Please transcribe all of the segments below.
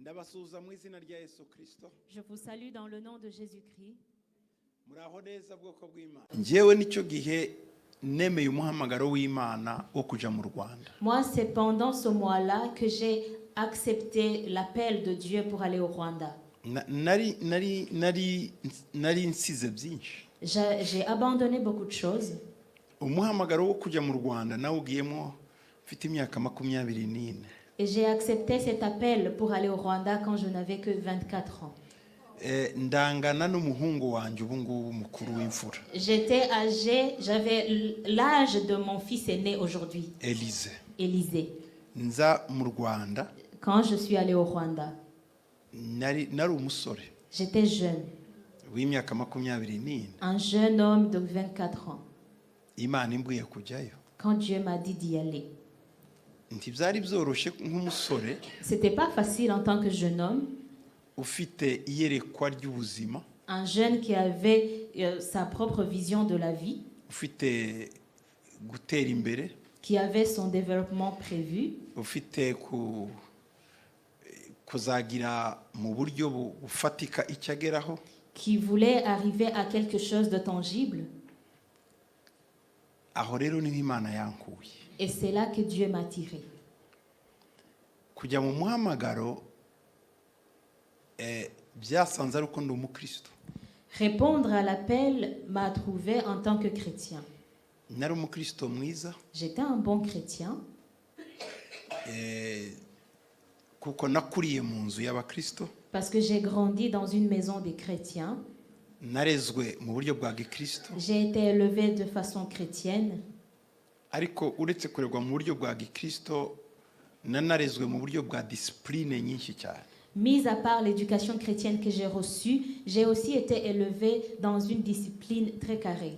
Ndabasuhuza mu izina rya Yesu Kristo. Je vous salue dans le nom de Jésus-Christ. Muraho neza bwoko bw'Imana. Njyewe nicyo gihe nemeye umuhamagaro w'Imana wo kuja mu Rwanda. Moi, c'est pendant ce mois-là que j'ai accepté l'appel de Dieu pour aller au Rwanda. Nari nsize byinshi. J'ai abandonné beaucoup de choses. Umuhamagaro wo kuja mu Rwanda nawugiyemo mfite imyaka 24. Et j'ai accepté cet appel pour aller au Rwanda quand je n'avais que 24 ans. Ndangana n'umuhungu wanje ubu ngubu mukuru w'imfura. J'étais âgé, j'avais l'âge de mon fils aîné aujourd'hui. Élisée. Nza mu Rwanda. Quand je suis allé au Rwanda. Nari umusore. J'étais jeune. W'imyaka 24. Un jeune homme de 24 ans. Imana imbuye kujyayo. Quand Dieu m'a dit d'y aller. C'était pas facile en tant que jeune homme. Un jeune qui avait sa propre vision de la vie, qui avait son développement prévu, qui voulait arriver à quelque chose de tangible. Et c'est là que Dieu m'a tiré. Répondre à l'appel m'a trouvé en tant que chrétien. J'étais un bon chrétien. Parce que j'ai grandi dans une maison des chrétiens. J'ai été élevé de façon chrétienne. Ariko uretse kurerwa mu buryo bwa gikristo nanarezwe mu buryo bwa discipline nyinshi cyane. Mis à part l'éducation chrétienne que j'ai reçue, j'ai aussi été élevé dans une discipline très carrée.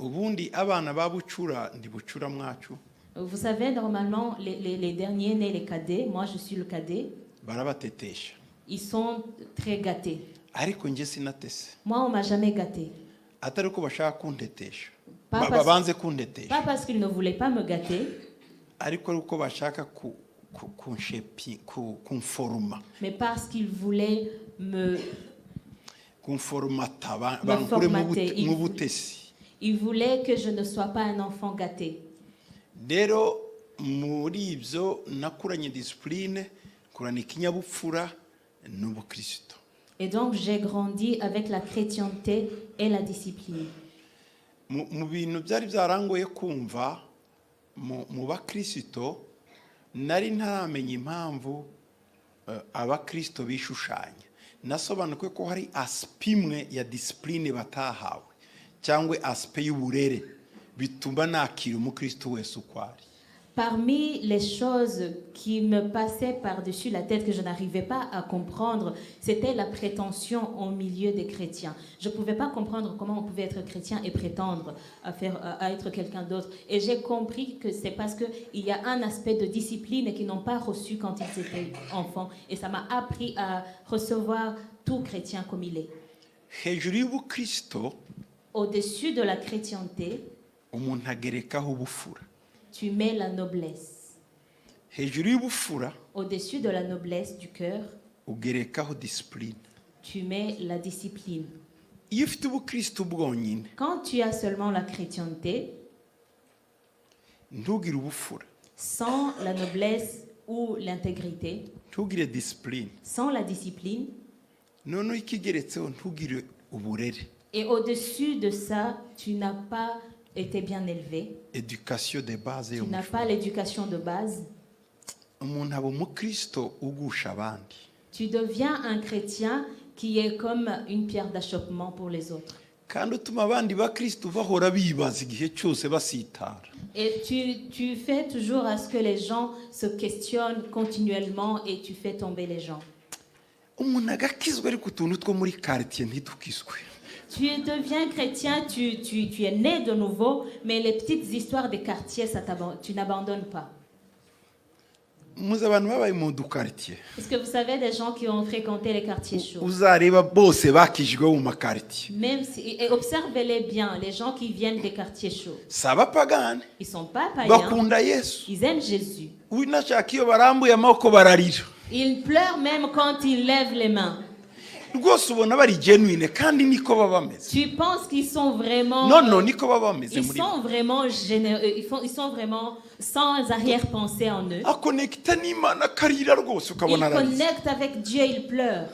Ubundi abana babucura ndi bucura mwacu. Vous savez, normalement les derniers nés, les cadets, moi je suis le cadet. Barabatetesha. Ils sont très gâtés. Ariko nje sinatese. Moi on m'a jamais gâté. Atari ko bashaka kuntetesha. Pas parce qu'ils ne voulaient pas me gâter, mais parce qu'ils voulaient me formater. Ils voulaient que je ne sois pas un enfant gâté. Et donc j'ai grandi avec la chrétienté et la discipline. Mu bintu byari byarangoye kumva mu bakristo nari ntaramenya impamvu abakristo bishushanya. Nasobanuye ko hari aspect imwe ya discipline batahawe cyangwa aspect y'uburere bituma nakira umukristo wese ukwari. Parmi les choses qui me passaient par-dessus la tête que je n'arrivais pas à comprendre, c'était la prétention au milieu des chrétiens. Je ne pouvais pas comprendre comment on pouvait être chrétien et prétendre à être quelqu'un d'autre. Et j'ai compris que c'est parce qu'il y a un aspect de discipline qu'ils n'ont pas reçu quand ils étaient enfants. Et ça m'a appris à recevoir tout chrétien comme il est. Au-dessus de la chrétienté, tu mets la noblesse. Au-dessus de la noblesse du cœur, tu mets la discipline. Quand tu as seulement la chrétienté, sans la noblesse ou l'intégrité, sans la discipline, et au-dessus de ça, tu n'as pas été bien élevé. Éducation de base. Tu n'as pas l'éducation de base. Tu deviens un chrétien qui est comme une pierre d'achoppement pour les autres. Et tu fais toujours à ce que les gens se questionnent continuellement et tu fais tomber les gens. Tu deviens chrétien, tu es né de nouveau, mais les petites histoires des quartiers, tu n'abandonnes pas. Est-ce que vous savez des gens qui ont fréquenté les quartiers chauds? Même si, et observez-les bien, les gens qui viennent des quartiers chauds. Ils ne sont pas païens. Ils aiment Jésus. Ils pleurent même quand ils lèvent les mains. rwose ubona bari genuine kandi niko baba bameze. Tu penses qu'ils sont vraiment... No, niko baba bameze Ils muri sont vraiment généreux, ils sont vraiment sans arrière-pensée en eux. akonekita n'Imana akarira rwose Ils ukabona ararize. connectent avec Dieu, ils pleurent.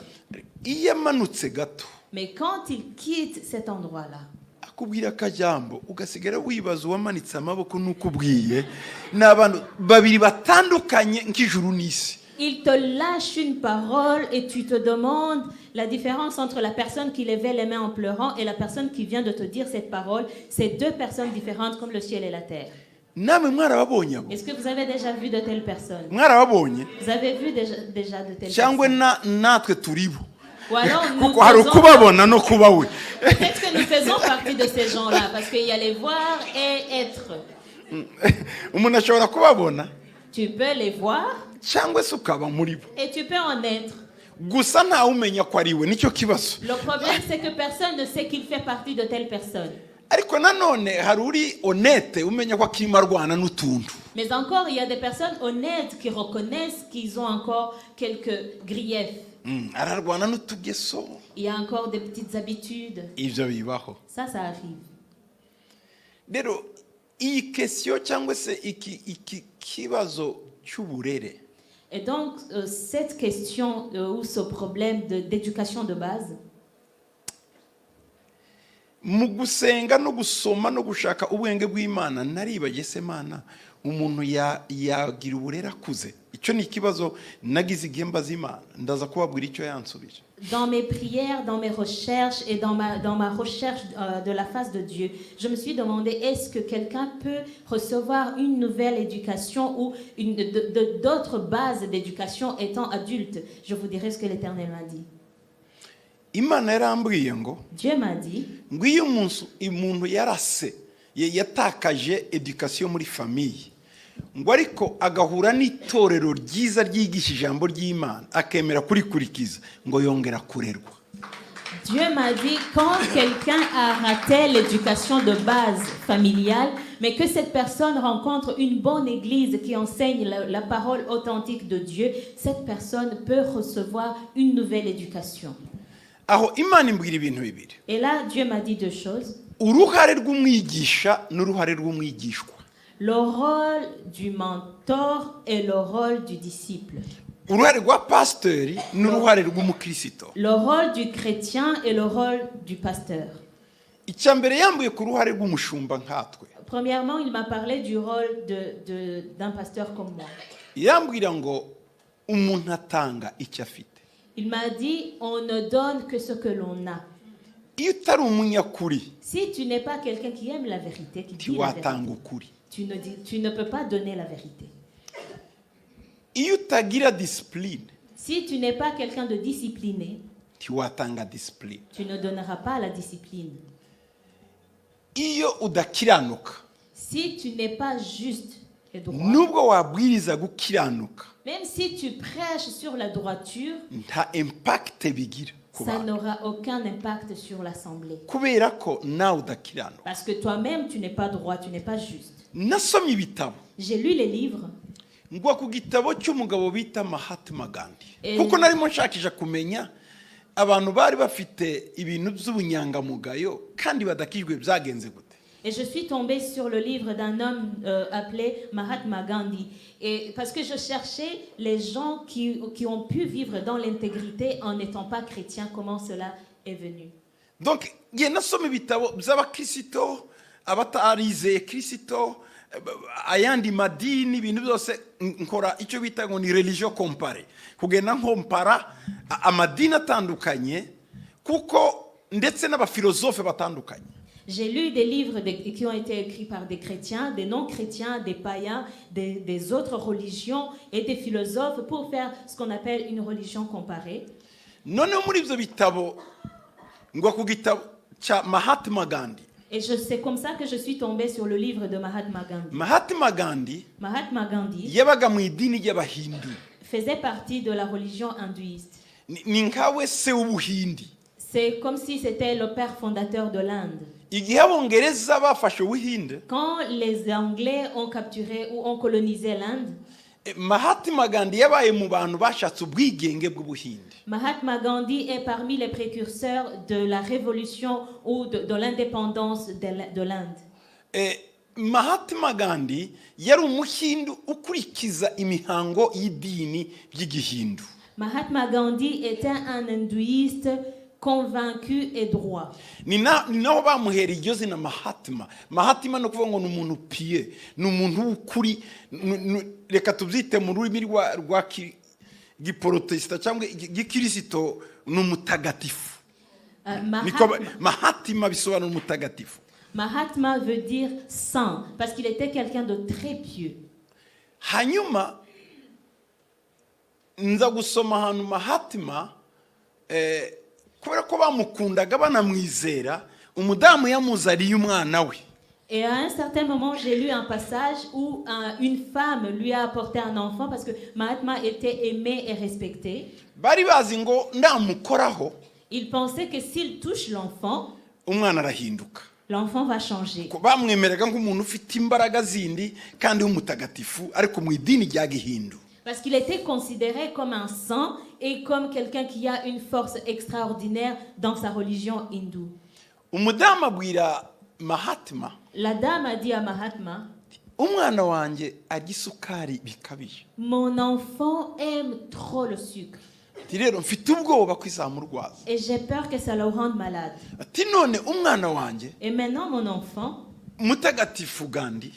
Iyo amanutse gato Mais quand ils quittent cet endroit-là, akubwira akajambo ugasigara wibaza uwamanitse amaboko n'ukubwiye n'abantu babiri batandukanye nk'ijuru n'isi. ils te lâchent une parole et tu te demandes la différence entre la personne qui levait les mains en pleurant et la personne qui vient de te dire cette parole. C'est deux personnes différentes comme le ciel et la terre. Namwe mwarababonye abo? Est-ce que vous avez déjà vu de telles personnes? Mwarababonye? Vous avez vu déjà de telles cyangwa personnes? natwe turibo? Ou alors nous Kuko hari ukubabona no kuba we. peut-être que nous faisons partie de ces gens-là parce qu'il y a les voir et être. Umuntu ashobora kubabona Tu peux les voir cyangwa se ukaba muri bo. et tu peux en être. Gusa ntawe umenya ko ari we, nicyo kibazo. Le problème, c'est que personne ne sait qu'il fait partie de telle personne. Ariko nanone hari uri honnête umenya ko akirimo arwana n'utuntu. Mais encore, il y a des personnes honnêtes qui reconnaissent qu'ils ont encore quelques griefs. Ararwana n'utugeso. Il y a encore des petites habitudes. Ibyo bibaho. Ça arrive. Rero iyi question cyangwa se iki kibazo cy'uburere. Et donc, cette question ou ce problème d'éducation de base, mu gusenga no gusoma no gushaka ubwenge bw'Imana naribaje se Mana umuntu yagira uburere akuze. Icyo ni ikibazo nagize igihe mbaza Imana, ndaza kubabwira icyo yansubije. dans mes prières, dans mes recherches et dans ma recherche de la face de Dieu, je me suis demandé, est-ce que quelqu'un peut recevoir une nouvelle éducation ou d'autres bases d'éducation étant adulte? Je vous dirai ce que l'Éternel m'a dit. Imana yarambwiye ngo Dieu m'a dit, ngo iyo umuntu yarase yatakaje education muri famille ngo ariko agahura n'itorero ryiza ryigisha ijambo ry'Imana akemera kurikurikiza ngo yongera kurerwa. Dieu m'a dit, quand quelqu'un a raté l'éducation de base familiale, mais que cette personne rencontre une bonne église qui enseigne la parole authentique de Dieu, cette personne peut recevoir une nouvelle éducation. Aho Imana imbwira ibintu bibiri. Et là, Dieu m'a dit deux choses. Uruhare rw'umwigisha n'uruhare rw'umwigishwa. Le rôle du mentor et le rôle du disciple. Uruhare rwa pasteur n'uruhare rw'umukristo. Le rôle du chrétien et le rôle du pasteur. Icyambere yambuye ku ruhare rw'umushumba nkatwe. Premièrement, il m'a parlé du rôle d'un pasteur comme moi. Yambwira ngo umuntu atanga icyo afite. Il m'a dit, on ne donne que ce que l'on a. Iyo utari umunyakuri Si tu n'es pas quelqu'un qui aime la vérité, qui dit la vérité, ntiwatanga ukuri. tu ne peux pas donner la vérité. Iyo utagira discipline Si tu n'es pas quelqu'un de discipliné, ntiwatanga discipline. tu ne donneras pas la discipline. Iyo udakiranuka Si tu n'es pas juste et droit, nubwo wabwiriza gukiranuka même si tu prêches sur la droiture, nta impact bigira ku ça bantu. n'aura aucun impact sur l'assemblée. Kubera ko nawe udakiranuka. Parce que toi-même, tu n'es pas droit, tu n'es pas juste. Nasomye ibitabo J'ai lu les livres. ngwa ku gitabo cy'umugabo bita Mahatma Gandhi Eh. kuko narimo nshakisha kumenya abantu bari bafite ibintu by'ubunyangamugayo kandi badakijwe byagenze gute. Et je suis tombée sur le livre d'un homme appelé Mahatma Gandhi. Et parce que je cherchais les gens qui ont pu vivre dans l'intégrité en n'étant pas chrétiens, comment cela est venu. Donc ngiye nasoma ibitabo by'abakristo abatarize kristo ayandi madini ibintu byose nkora icyo bita ngo ni religion compare kugenda nkompara amadini atandukanye kuko ndetse n'abafilosofe batandukanye. J'ai lu des livres qui ont été écrits par des chrétiens, des non-chrétiens, des païens, des autres religions et des philosophes pour faire ce qu'on appelle une religion comparée. Noneho muri ibyo bitabo ngwa ku gitabo cya Mahatma Gandhi. Et c'est comme ça que je suis tombée sur le livre de Mahatma Gandhi. Mahatma Gandhi Mahatma Gandhi yabaga mu idini ry'abahindu. faisait partie de la religion hindouiste. Ni nkawe se w'ubuhindi. C'est comme si c'était le père fondateur de l'Inde. Igihe abongereza bafashe ubuhinde Quand les Anglais ont capturé ou ont colonisé l'Inde, Mahatma Gandhi yabaye mu bantu bashatse ubwigenge bw'Ubuhinde. Mahatma Gandhi est parmi les précurseurs de la révolution ou de l'indépendance de l'Inde. Mahatma Gandhi yari umuhindu ukurikiza imihango y'idini ry'igihindu. Mahatma Gandhi était un hindouiste convaincu et droit. Ni naho bamuhera iryo zina Mahatma. Mahatma no kuvuga ngo ni umuntu piye, ni umuntu w'ukuri, reka tubyite mu rurimi rwa giprotesita cyangwa gikirisito, ni umutagatifu. Mahatma bisobanura umutagatifu. Mahatma veut dire saint parce qu'il était quelqu'un de très pieux. Hanyuma nza gusoma ahantu Mahatma kubera ko bamukundaga banamwizera, umudamu yamuzariye umwana we. Et à un certain moment, j'ai lu un passage où une femme lui a apporté un enfant parce que Mahatma était aimé et respecté. Bari bazi ngo ndamukoraho, il pensait que s'il touche l'enfant, umwana arahinduka. L'enfant va changer. Bamwemeraga nk'umuntu ufite imbaraga zindi kandi w'umutagatifu ariko mu idini rya gihindu. Parce qu'il était considéré comme un saint et comme quelqu'un qui a une force extraordinaire dans sa religion hindoue. Umudamu abwira Mahatma, la dame a dit à Mahatma, umwana wanjye arya isukari bikabije. Mon enfant aime trop le sucre. Rero mfite ubwoba ko izamurwaza. Et j'ai peur que ça le rende malade. Ati none umwana wanjye. Et maintenant mon enfant, mutagatifu Gandhi,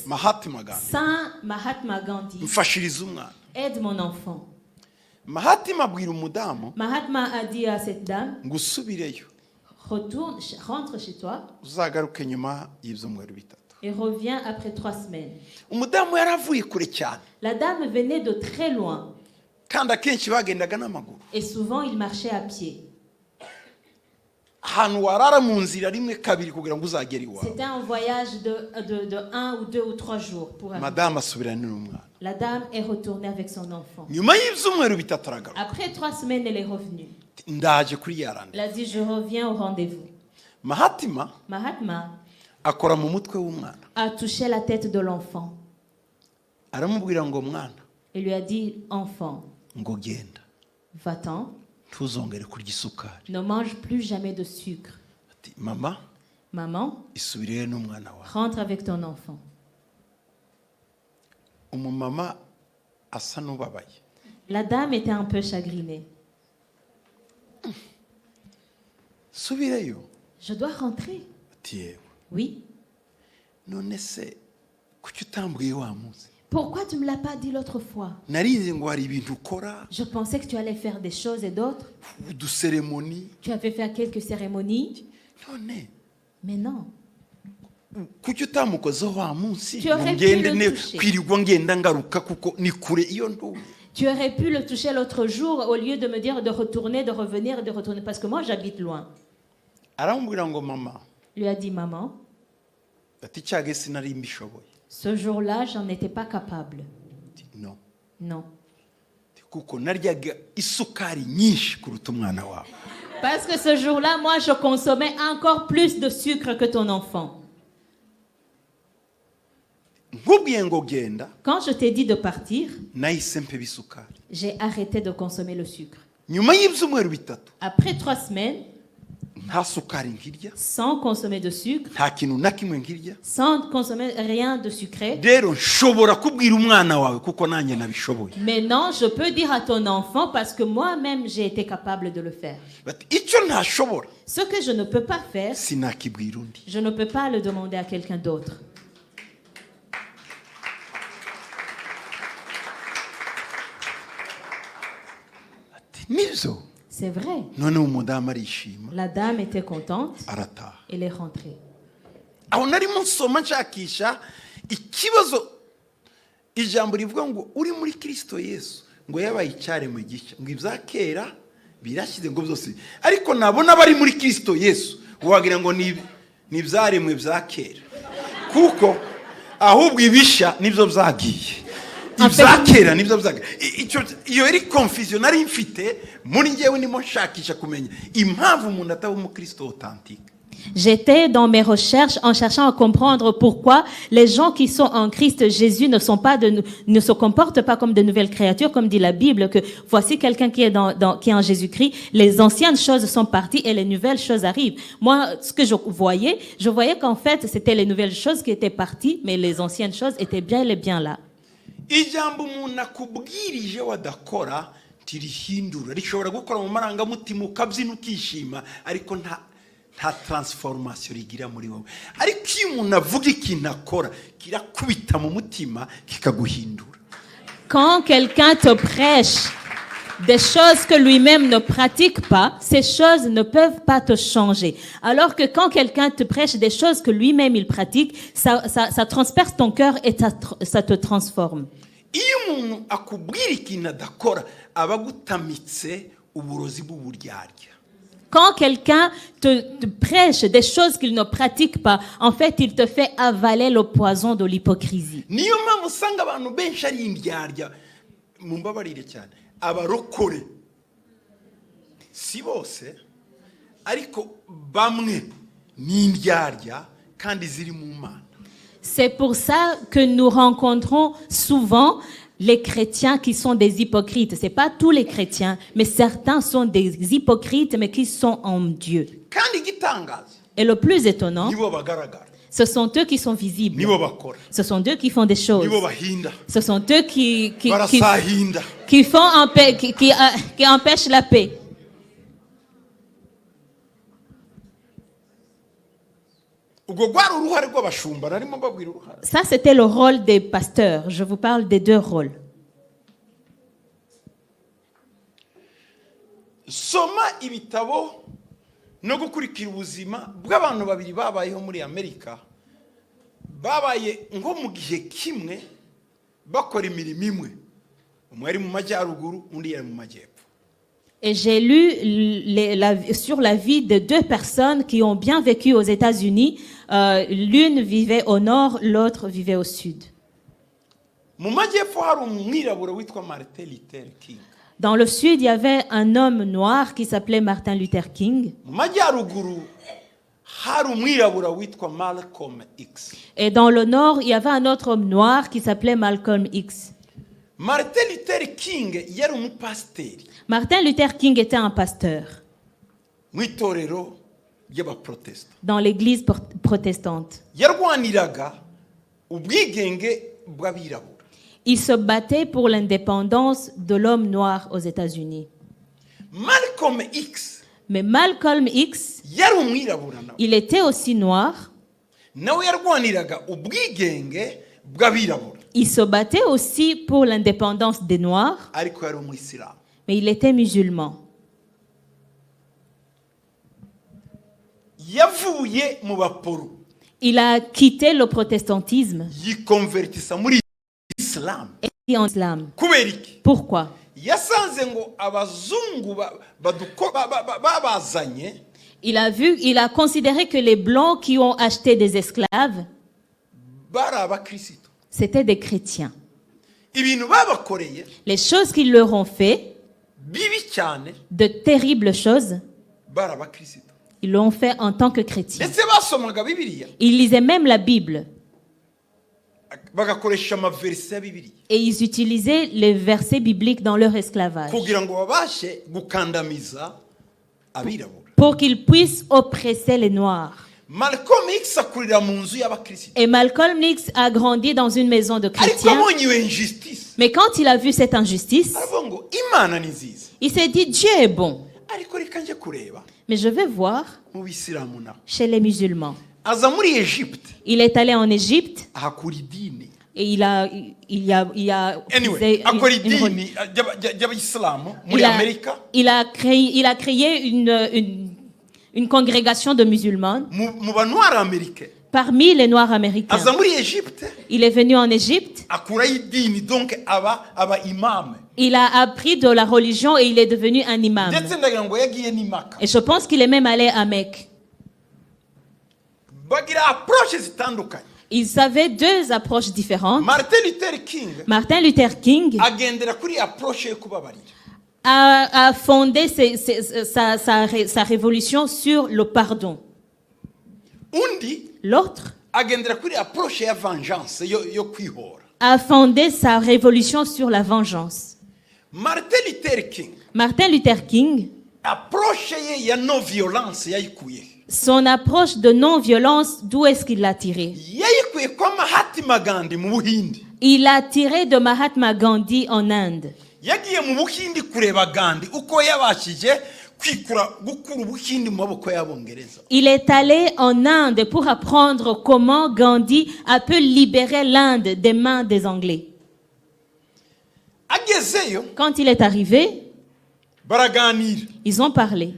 Mahatma Gandhi, Saint Mahatma Gandhi, mfashiriza umwana. Aide mon enfant. Mahatma abwira umudamu, Mahatma a dit à cette dame, ngusubireyo. Rentre chez toi. Uzagaruke nyuma y'ibyumweru bitatu. Et reviens après 3 semaines. Umudamu yaravuye kure cyane. La dame venait de très loin. Kandi akenshi bagendaga n'amaguru. Et souvent il marchait à pied. Ahantu warara mu nzira rimwe kabiri kugira ngo uzagere iwawe. C'était un voyage de 1 ou 2 ou 3 jours pour arriver. Madame asubirana n'umwana. La dame est retournée avec son enfant. Nyuma y'ibyumweru bitatu aragaruka. Après 3 semaines, elle est revenue. Ndaje kuri yaranda. Elle a dit, je reviens au rendez-vous. Mahatma akora mu mutwe w'umwana. A touché la tête de l'enfant. Aramubwira ngo mwana. Il lui a dit, enfant, ngo genda. Va-t'en. Tuzongere kurya isukari. Ne mange plus jamais de sucre. Maman, isubirire n'umwana wawe. Rentre avec ton enfant. Umumama asa n'ubabaye. La dame était un peu chagrinée. Subireyo. Je dois rentrer. Oui. None se kuki utambwiye wa munsi? Pourquoi tu ne me l'as pas dit l'autre fois? Je pensais que tu allais faire des choses et d'autres. Tu avais fait quelques cérémonies. Mais non. Tu aurais pu le toucher. Tu aurais pu le toucher l'autre jour au lieu de me dire de retourner, de revenir, de retourner. Parce que moi, j'habite loin. Lui a dit, maman. Ce jour-là, j'en étais pas capable. Non. Non. Parce que ce jour-là, moi, je consommais encore plus de sucre que ton enfant. Quand je t'ai dit de partir, j'ai arrêté de consommer le sucre. Après 3 semaines, sans consommer de sucre, sans consommer rien de sucré. Maintenant, je peux dire à ton enfant parce que moi-même j'ai été capable de le faire. Ce que je ne peux pas faire, je ne peux pas le demander à quelqu'un d'autre. C'est vrai. La dame était contente. Elle est rentrée. Ijambo rivuga ngo uri muri Kristo Yesu ngo yabaye icyaremwe gishya ngo ibyakera birashize ngo byose ariko nabona bari muri Kristo Yesu wagira ngo ni ibyaremwe byakera kuko ahubwo ibishya nibyo byagiye ibyakera nibyo byagiye iyo iri confusion ari mfite muri ngewe nimo nshakisha kumenya impamvu umuntu ataba mu Kristo authentique. J'étais dans mes recherches en cherchant à comprendre pourquoi les gens qui sont en Christ Jésus ne se comportent pas comme de nouvelles créatures, comme dit la Bible, que voici quelqu'un qui est qui est en Jésus-Christ, les anciennes choses sont parties et les nouvelles choses arrivent. Moi, ce que je voyais qu'en fait, c'était les nouvelles choses qui étaient parties, mais les anciennes choses étaient bien et bien là. ijambo umuntu akubwirije wadakora tirihindura rishobora gukora mu marangamutima ukabyina ukishima ariko nta transformation rigira muri wowe ariko iyo umuntu avuga ikintu akora kirakubita mu mutima kikaguhindura. Quand quelqu'un te prêche des choses que lui-même ne pratique pas, ces choses ne peuvent pas te changer. Alors que quand quelqu'un te prêche des choses que lui-même il pratique, ça transperce ton cœur et ça te transforme. Iyo umuntu akubwira ikintu adakora aba agutamitse uburozi bw'uburyarya. Quand quelqu'un te prêche des choses qu'il ne pratique pas, en fait, il te fait avaler le poison de l'hypocrisie. Niyo mpamvu usanga abantu benshi ari indyarya mumbabarire cyane abarokore si bose ariko bamwe ni indyarya kandi ziri mu Mana. C'est pour ça que nous rencontrons souvent les chrétiens qui sont des hypocrites. Ce n'est pas tous les chrétiens, mais certains sont des hypocrites, mais qui sont en Dieu. Et le plus étonnant, ce sont eux qui sont visibles. Ce sont eux qui font des choses. Ce sont eux qui empêchent la paix. Ça, c'était le rôle des pasteurs. Je vous parle des deux rôles. Soma ibitabo no gukurikira ubuzima bw'abantu babiri babayeho muri Amerika babaye ngo mu gihe kimwe bakora imirimo imwe umwe ari mu majyaruguru undi ari mu majyepfo. Et j'ai lu sur la vie de deux personnes qui ont bien vécu aux États-Unis. L'une vivait au nord, l'autre vivait au sud. Dans le sud, il y avait un homme noir qui s'appelait Martin Luther King. Et dans le nord, il y avait un autre homme noir qui s'appelait Malcolm X. Martin Luther King yari umupasiteri. Martin Luther King était un pasteur dans l'église protestante. Il se battait pour l'indépendance de l'homme noir aux États-Unis. Mais Malcolm X, il était aussi noir. Il se battait aussi pour l'indépendance des Noirs, mais il était musulman. Il a quitté le protestantisme et en islam. Pourquoi? Il a considéré que les Blancs qui ont acheté des esclaves, c'étaient des chrétiens. Les choses qu'ils leur ont fait, de terribles choses, ils l'ont fait en tant que chrétiens. Ils lisaient même la Bible. Et ils utilisaient les versets bibliques dans leur esclavage pour qu'ils puissent oppresser les Noirs. Et Malcolm X a grandi dans une maison de chrétiens. Mais quand il a vu cette injustice, il s'est dit, Dieu est bon. Mais je vais voir chez les musulmans. Il est allé en Égypte et il a créé une congrégation de musulmans parmi les Noirs américains. Il est venu en Égypte. Il a appris de la religion et il est devenu un imam. Et je pense qu'il est même allé à Mecque. Ils avaient deux approches différentes. Martin Luther King a fondé sa révolution sur le pardon. undi L'autre agendera kuri approche ya vengeance yo kwihora. a fondé sa révolution sur la vengeance. Martin Luther King Martin Luther King, approche ye ya no violence yayikuye. son approche de non-violence, d'où est-ce qu'il l'a tiré? Yayikuye kwa Mahatma Gandhi mu Buhindi. Il l'a tiré de Mahatma Gandhi en Inde. Yagiye mu Buhindi kureba Gandhi uko yabashije gukura Ubuhindi mu maboko y'Abongereza. Il est allé en Inde pour apprendre comment Gandhi a pu libérer l'Inde des mains des Anglais. Agezeyo Quand il est arrivé, baraganira. ils ont parlé.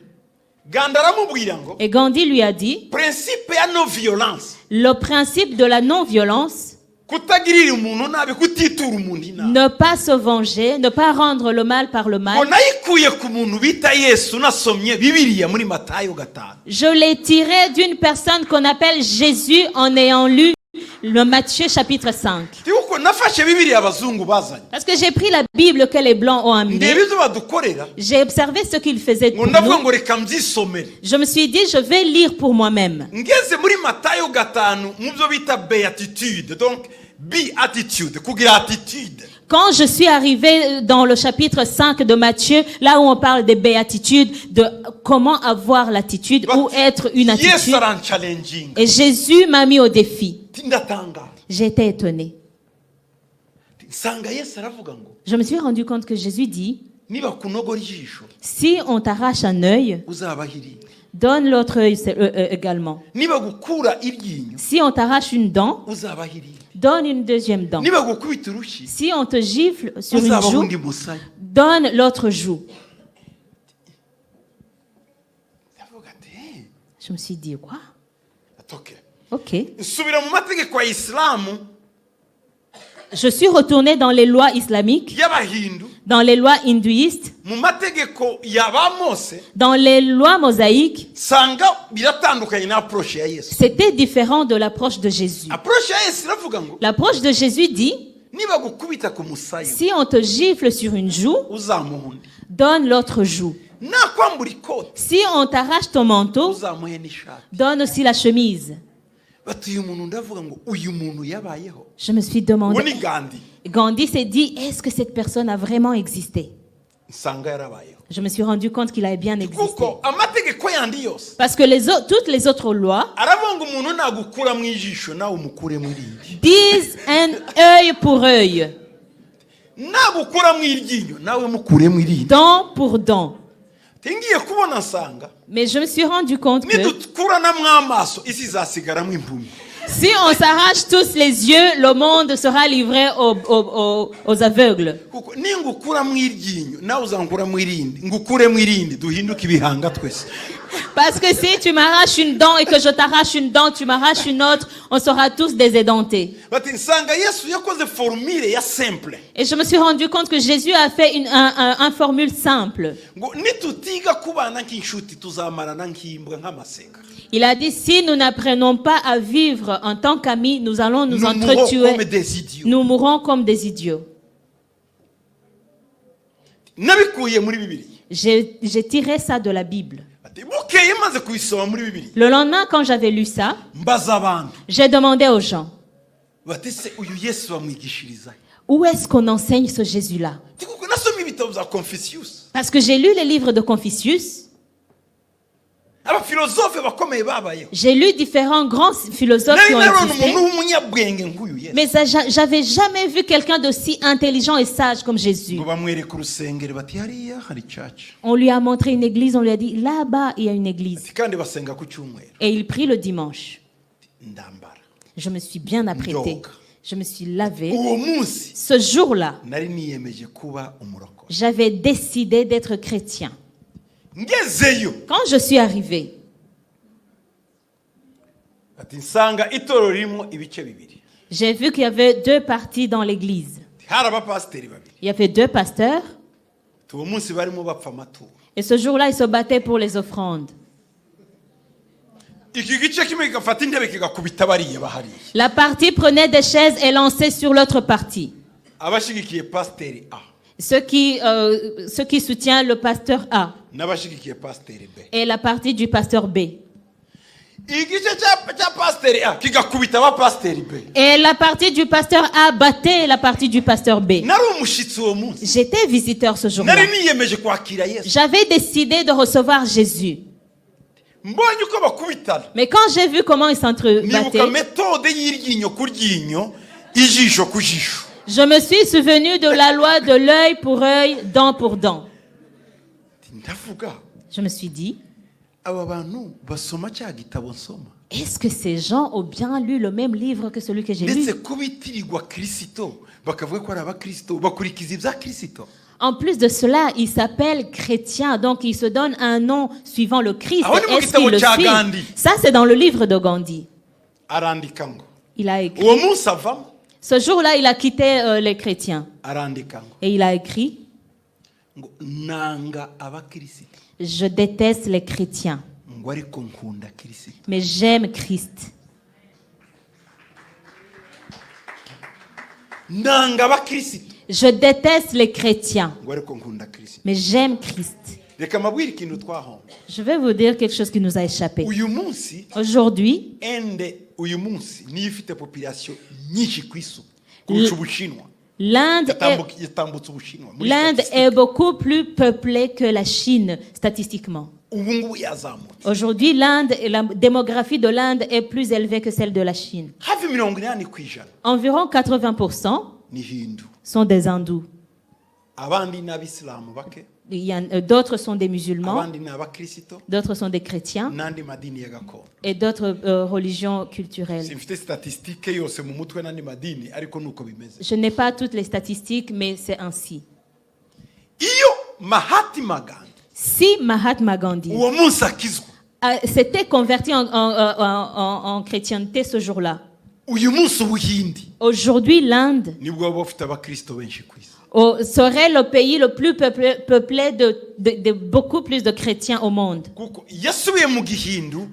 Gandhi aramubwira ngo Et Gandhi lui a dit, principe ya no violence. le principe de la non-violence, Kutagirira umuntu nabi, kutitura umuntu inabi. ne pas se venger, ne pas rendre le mal par le mal. Ngo nayikuye ku muntu bita Yesu nasomye Bibiliya muri Matayo 5. Je l'ai tiré d'une personne qu'on appelle Jésus en ayant lu le Matthieu chapitre 5. Tikuko nafashe Bibiliya abazungu bazanye. Parce que j'ai pris la Bible que les Blancs ont amenée. Ndeba ivyo badukorera. J'ai observé ce qu'ils faisaient Ngo pour ndavuga nous. ngo reka mbyisomere. Je me suis dit, je vais lire pour moi-même. Ngeze muri Matayo 5 mu byo bita beatitude. Donc beatitude, kugira attitude. Quand je suis arrivée dans le chapitre 5 de Matthieu, là où on parle des béatitudes, de comment avoir l'attitude ou être une Yes attitude, aran challenging. et Jésus m'a mis au défi. Tindatanga. J'étais étonnée. Sanga Yesu aravuga ngo Je me suis rendu compte que Jésus dit, niba kunogora ijisho si on t'arrache un œil, uzabahirira. donne l'autre œil également. Niba gukura iryinyo Si on t'arrache une dent, uzabahirira. donne une deuxième dent. Niba gukubita urushi Si on te gifle sur une uzabaho joue, undi musaya. donne l'autre joue. Ndavuga ati Je me suis dit, quoi? atoke. Ok. Nsubira mu mategeko ya Islamu Je suis retournée dans les lois islamiques, y'Abahindu, dans les lois hindouistes, mu mategeko ya ba Mose, dans les lois mosaïques. sanga biratandukanye na approche ya Yesu. C'était différent de l'approche de Jésus. Approche ya Yesu iravuga ngo L'approche de Jésus dit, niba gukubita ku musaya si on te gifle sur une joue, uzamuha undi. donne l'autre joue. Nakwambura ikoti Si on t'arrache ton manteau, uzamuhe n'ishati. donne aussi la chemise. Bati uyu muntu ndavuga ngo uyu muntu yabayeho. Je me suis Uwo demandé, ni Gandhi. Gandhi s'est dit, est-ce que cette personne a vraiment existé? Nsanga yarabayeho. Je me suis rendu compte qu'il avait bien existé. Kuko amategeko yandi yose Parce que toutes les autres lois aravuga ngo umuntu nagukura mu ijisho nawe umukure mu rindi. disent un œil pour œil, Nagukura mu iryinyo nawe mukure mu rindi. dent pour dent. Tingiye kubona nsanga Mais je me suis rendu compte que nidukuranamwo amaso isi izasigaramo impumyi. si on s'arrache tous les yeux, le monde sera livré aux aveugles. Kuko ningukura mu iryinyo nawe uzankura mu irindi, ngukure mu irindi, duhinduke ibihanga twese. Parce que si tu m'arraches une dent et que je t'arrache une dent, tu m'arraches une autre, on sera tous des édentés. Bati nsanga Yesu yakoze formule ya simple Et je me suis rendu compte que Jésus a fait un formule simple. ngo nitutiga kubana nk'inshuti tuzamarana nk'imbwa nk'amasega. Il a dit, si nous n'apprenons pas à vivre en tant qu'amis, nous allons nous Nous mourrons entretuer. comme des idiots. Nous mourrons comme des idiots. Nabikuye muri Bibiliya. J'ai tiré ça de la Bible. Bati bukeye maze kubisoma muri Bibiliya. Le lendemain, quand j'avais lu ça, Mbaza abantu. j'ai demandé aux gens, Bati se uyu Yesu bamwigishiriza. où est-ce qu'on enseigne ce Jésus-là? Kuko nasoma ibitabo bya Confucius. Parce que j'ai lu les livres de Confucius, Abafilozofe bakomeye babayeho. j'ai lu différents grands philosophes Nari qui ont narabona existé, umuntu w'umunyabwenge nk'uyu Yesu. mais j'avais jamais vu quelqu'un d'aussi intelligent et sage comme Jésus. Ngo bamwereka urusengero bati hariya hari church. On lui a montré une église, on lui a dit, là-bas, il y a une église. Ati kandi basenga ku cyumweru. Et il prie le dimanche. Ndambara. Je me suis bien apprêtée. Ndoga. Je me suis lavée. Uwo munsi Ce jour-là, nari niyemeje kuba umurokore. j'avais décidé d'être chrétien. Ngezeyo Quand je suis arrivée, ati nsanga itorero ririmo ibice bibiri. j'ai vu qu'il y avait deux parties dans l'église. Hari abapasiteri babiri. Il y avait deux pasteurs. Uwo munsi barimo bapfa amaturo. Et ce jour-là, ils se battaient pour les offrandes. Iki gice kimwe kigafata intebe kigakubita bariya bahariye. La partie prenait des chaises et lançait sur l'autre partie. Abashigikiye pasiteri A Ceux qui soutiennent le pasteur A n'abashigikiye pasiteri B. et la partie du pasteur B. igice cya pasiteri A kigakubita abapasiteri B. Et la partie du pasteur A battait la partie du pasteur B. Nari umushyitsi uwo munsi. J'étais visiteur ce jour-là. Nari niyemeje kwakira Yesu. J'avais décidé de recevoir Jésus. Mbonye uko bakubitana. Mais quand j'ai vu comment ils Nibuka s'entrebattaient, metode y'iryinyo ku ryinyo, ijisho ku jisho. je me suis souvenu de la loi de l'œil pour œil, dent pour dent. Ndavuga Je me suis dit, aba bantu basoma cya gitabo nsoma. est-ce que ces gens ont bien lu le même livre que celui que j'ai lu? Ndetse kubitirirwa Kristo bakavuga ko ari abakristo bakurikiza ibya Kristo. En plus de cela, il s'appelle chrétien, donc il se donne un nom suivant le Christ. Ah, oui, Est-ce qu'il le Gandhi. suit? Ça, c'est dans le livre de Gandhi. Arandika ngo. Il a écrit. Uwo munsi avamo. Ce jour-là, il a quitté les chrétiens. Arandika ngo. Et il a écrit, Ngo nanga abakristo. je déteste les chrétiens, Ngo ariko nkunda Kristo. mais j'aime Christ. Nanga abakristo. Je déteste les chrétiens, Ngo ariko nkunda Kristo. mais j'aime Christ. Reka mabwire ikintu twahomba. Je vais vous dire quelque chose qui nous a échappé. Uyu munsi Aujourd'hui, ende uyu munsi niyo ifite population nyinshi ku isi kurusha Ubushinwa. l'Inde Yatambutse Ubushinwa. muri l'Inde statistique. est beaucoup plus peuplée que la Chine, statistiquement. Ubu ngubu yazamutse. Aujourd'hui, la démographie de l'Inde est plus élevée que celle de la Chine. Hafi 80%. Environ 80% Ni Hindu. sont des hindous. Abandi ni abisilamu bake. D'autres sont des musulmans, Abandi ni abakristo. d'autres sont des chrétiens N'andi madini ya gakondo. et d'autres religions culturelles. Simfite statistique yose mu mutwe n'andi madini ariko nuko bimeze. Je n'ai pas toutes les statistiques, mais c'est ainsi. Iyo Mahatma Gandhi Si Mahatma Gandhi uwo munsi akizwa, s'était converti en chrétienté ce jour-là, uyu munsi Ubuhindi aujourd'hui l'Inde nibwo baba bafite abakristo benshi ku isi. serait le pays le plus peuplé de beaucoup plus de chrétiens au monde. Kuko yasubiye mu gihindu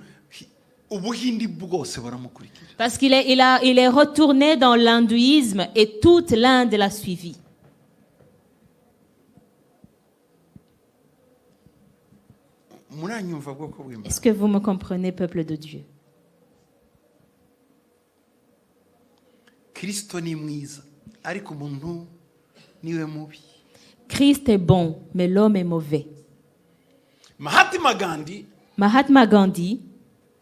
Ubuhindi bwose baramukurikira. Parce qu'il est retourné dans l'hindouisme et toute l'Inde l'a suivi. Muranyumva bwoko bw'Imana. Est-ce que vous me comprenez, peuple de Dieu? Kristo ni mwiza ariko umuntu niwe mubi. Christ est bon, mais l'homme est mauvais. Mahatma Gandhi Mahatma Gandhi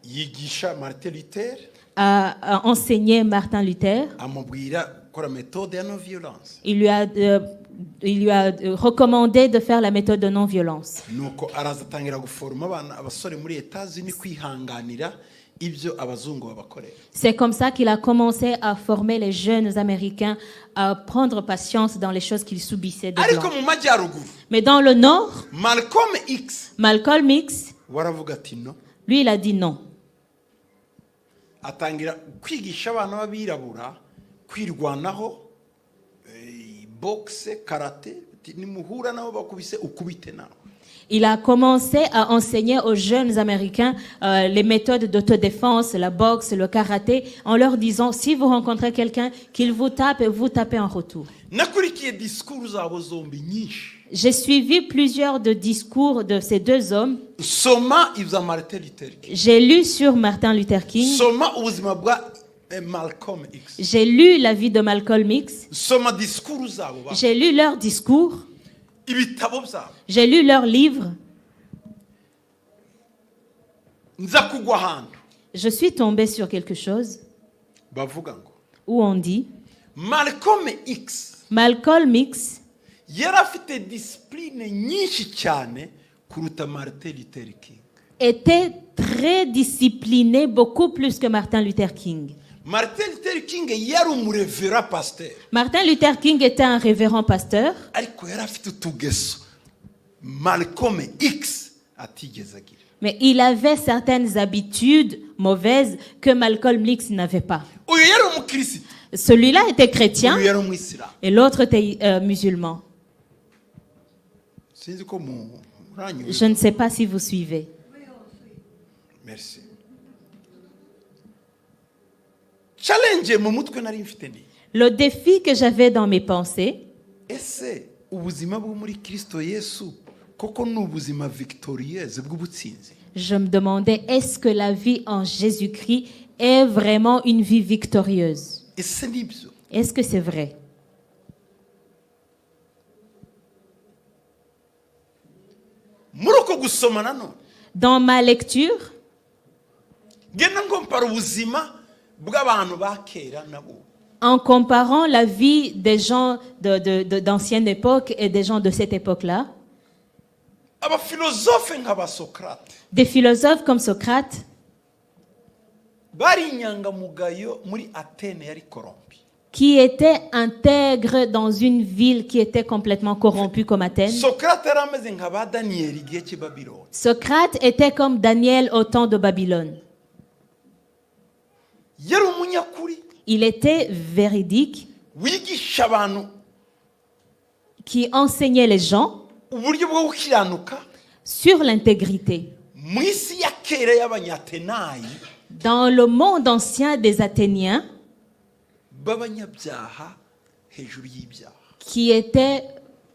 yigisha Martin Luther a enseigné Martin Luther. amubwira kora méthode ya non violence. Il lui a recommandé de faire la méthode de non-violence. Nuko arazatangira guforma abana abasore muri Etats-Unis kwihanganira ibyo abazungu babakorera. C'est comme ça qu'il a commencé à former les jeunes Américains à prendre patience dans les choses qu'ils subissaient des Ariko Blancs. mu majyaruguru Mais dans le Nord, Malcolm X Malcolm X, waravuga ati no, lui, il a dit non. atangira kwigisha abana b'abirabura kwirwanaho, boxe, karate, nimuhura nabo bakubise ukubite nawe. Il a commencé à enseigner aux jeunes Américains les méthodes d'autodéfense, la boxe, le karaté, en leur disant, si vous rencontrez quelqu'un, qu'il vous tape, vous tapez en retour. Nakurikiye discours zabo zombi nyinshi. J'ai suivi plusieurs de discours de ces deux hommes. Soma ibya Martin Luther King. J'ai lu sur Martin Luther King. Soma ubuzima bwa Malcolm X. J'ai lu la vie de Malcolm X. Soma discours zabo ba. J'ai lu leurs discours. Ibitabo byabo. J'ai lu leurs livres. Nza kugwa ahantu Je suis tombée sur quelque chose bavuga ngo où on dit Malcolm X Malcolm X yari afite discipline nyinshi cyane kuruta Martin Luther King. était très discipliné, beaucoup plus que Martin Luther King. Martin Luther King yari umurevera pasteur Martin Luther King était un révérend pasteur, ariko yari afite utugeso Malcolm X atigeze agira. mais il avait certaines habitudes mauvaises que Malcolm X n'avait pas. Uyu yari umukristo, Celui-là était chrétien uyu yari umwisilamu. et l'autre était musulman. Sinzi ko muranyumva. Je ne sais pas si vous suivez. Merci. Challenge mu mutwe nari mfite ni Le défi que j'avais dans mes pensées, ese ubuzima bwo muri Kristo Yesu koko ni ubuzima victorieuse bw'ubutsinzi. Je me demandais, est-ce que la vie en Jésus-Christ est vraiment une vie victorieuse? Ese nibyo? Est-ce que c'est vrai? Muri uko gusoma nanone Dans ma lecture, ngenda ngompara ubuzima bw'abantu ba kera nabo, en comparant la vie des gens d'ancienne époque et des gens de cette époque-là, abafilozofe nk'aba Socrate des philosophes comme Socrate, bari inyangamugayo muri Athènes yari corrompue. qui étaient intègres dans une ville qui était complètement corrompue comme Athènes. Socrate yari ameze nka ba Daniyeli igihe cy'i Babylone. Socrate était comme Daniel au temps de Babylone. Yari umunyakuri Il était véridique, wigisha abantu qui enseignait les gens uburyo bwo gukiranuka sur l'intégrité. mu isi ya kera y'abanyatenayi Dans le monde ancien des Athéniens, b'abanyabyaha hejuru y'ibyaha, qui étaient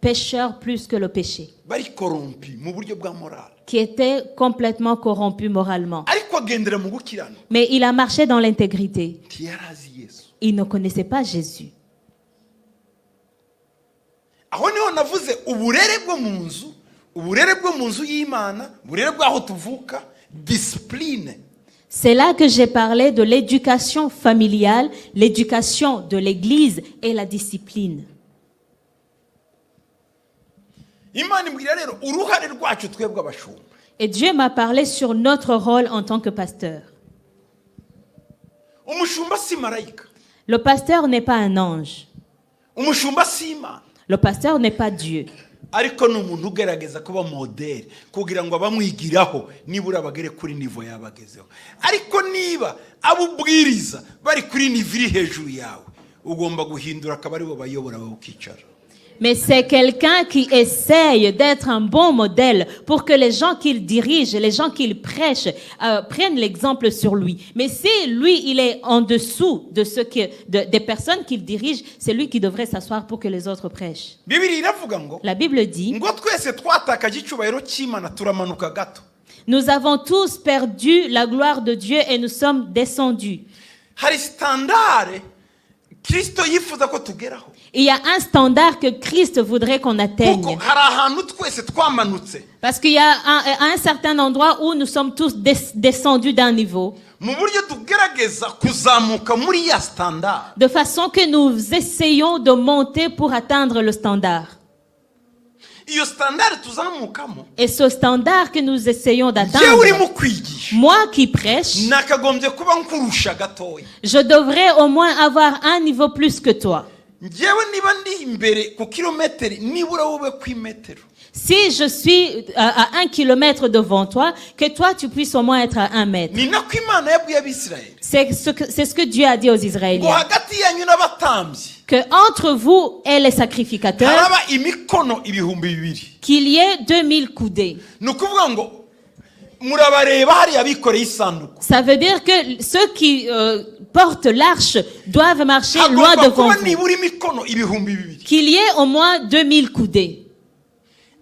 pécheurs plus que le péché, bari corrompus mu buryo bwa morale, qui étaient complètement corrompus moralement. ariko agendera mu gukiranuka. Mais il a marché dans l'intégrité. Ntiyari azi Yesu. Il ne connaissait pas Jésus. Aho niho navuze uburere bwo mu nzu y'Imana, uburere bw'aho tuvuka, discipline. C'est là que j'ai parlé de l'éducation familiale, l'éducation de l'Église et la discipline. Imana imbwira rero uruhare rwacu twebwe abashumba. Et Dieu m'a parlé sur notre rôle en tant que pasteur. Umushumba si marayika, Le pasteur n'est pas un ange. umushumba si Imana, Le pasteur n'est pas Dieu. ariko ni umuntu ugerageza kuba modeli kugira ngo abamwigiraho nibura bagere kuri nivo yabagezeho. Ariko niba abubwiriza bari kuri nivo iri hejuru yawe, ugomba guhindura akaba aribo bayobora bawe ukicara. Mais c'est quelqu'un qui essaye d'être un bon modèle pour que les gens qu'il dirige, les gens qu'il prêche, prennent l'exemple sur lui. Mais si lui, il est en dessous de des personnes qu'il dirige, c'est lui qui devrait s'asseoir pour que les autres prêchent. Bibiliya iravuga ngo La Bible dit, ngo twese twatakaje icyubahiro cy'Imana turamanuka gato. nous avons tous perdu la gloire de Dieu et nous sommes descendus. Hari standard Kristo yifuza ko tugeraho. Il y a un standard que Christ voudrait qu'on atteigne. Kuko hari ahantu twese twamanutse. Parce qu'il y a un certain endroit où nous sommes tous descendus d'un niveau. Mu buryo tugerageza kuzamuka muri ya standard. De façon que nous essayons de monter pour atteindre le standard. Iyo standard tuzamukamo. Et ce standard que nous essayons Jewe uri d'atteindre, mu kwigisha. moi qui prêche, Nakagombye kuba nkurusha gatoya. je devrais au moins avoir un niveau plus que toi. Njyewe niba ndi imbere ku kilometero nibura wowe ku imetero. Si je suis à 1 kilomètre devant toi, que toi tu puisses au moins être à 1 mètre. Ni nako Imana yabwiye Abisirayeli. C'est ce que Dieu a dit aux Ngo Israéliens. hagati yanyu n'abatambyi Que entre vous et les sacrificateurs, haraba imikono ibihumbi bibiri. qu'il y ait 2000 coudées. Ni ukuvuga ngo murabareba hariya bikoreye isanduku. Ça veut dire que ceux qui portent l'arche doivent marcher loin Hagomba devant kuba vous. nibura imikono ibihumbi bibiri. Qu'il y ait au moins 2000 coudées.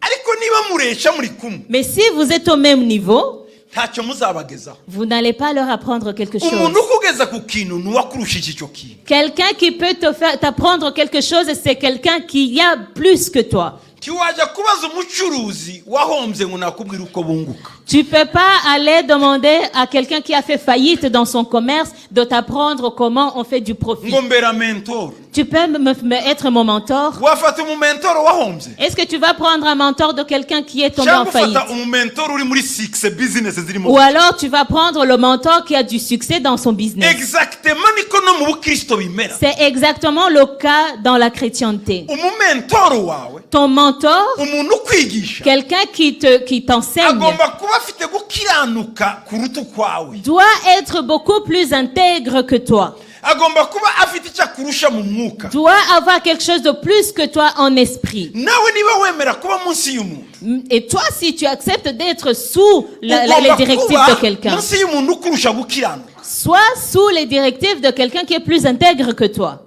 Ariko niba muresha muri kumwe Mais si vous êtes au même niveau, ntacyo muzabagezaho. vous n'allez pas leur apprendre quelque chose. Umuntu ukugeza ku kintu nuwakurushije icyo kintu. Quelqu'un qui peut t'apprendre quelque chose, c'est quelqu'un qui a plus que toi. Tiwajya kubaza umucuruzi wahombye ngo nakubwira uko bunguka. Tu peux pas aller demander à quelqu'un qui a fait faillite dans son commerce de t'apprendre comment on fait du profit. Ngo mbera mentor. Tu peux être mon mentor. Wafata umumentor wahombye. Est-ce que tu vas prendre un mentor de quelqu'un qui est tombé en Cyangwa faillite? ufata umumentor uri muri six business zirimo. Ou alors tu vas prendre le mentor qui a du succès dans son business. Exactement niko no mu Bukristo bimera. C'est exactement le cas dans la chrétienté. Umumentor wawe, Ton mentor, umuntu ukwigisha, quelqu'un qui t'enseigne, agomba kuba afite gukiranuka kuruta ukwawe. doit être beaucoup plus intègre que toi. Agomba kuba afite icyo akurusha mu mwuka. Doit avoir quelque chose de plus que toi en esprit. Nawe niba wemera kuba munsi y'umuntu, Et toi, si tu acceptes d'être sous les ugomba directives kuba de quelqu'un, munsi y'umuntu ukurusha gukiranuka. sois sous les directives de quelqu'un qui est plus intègre que toi.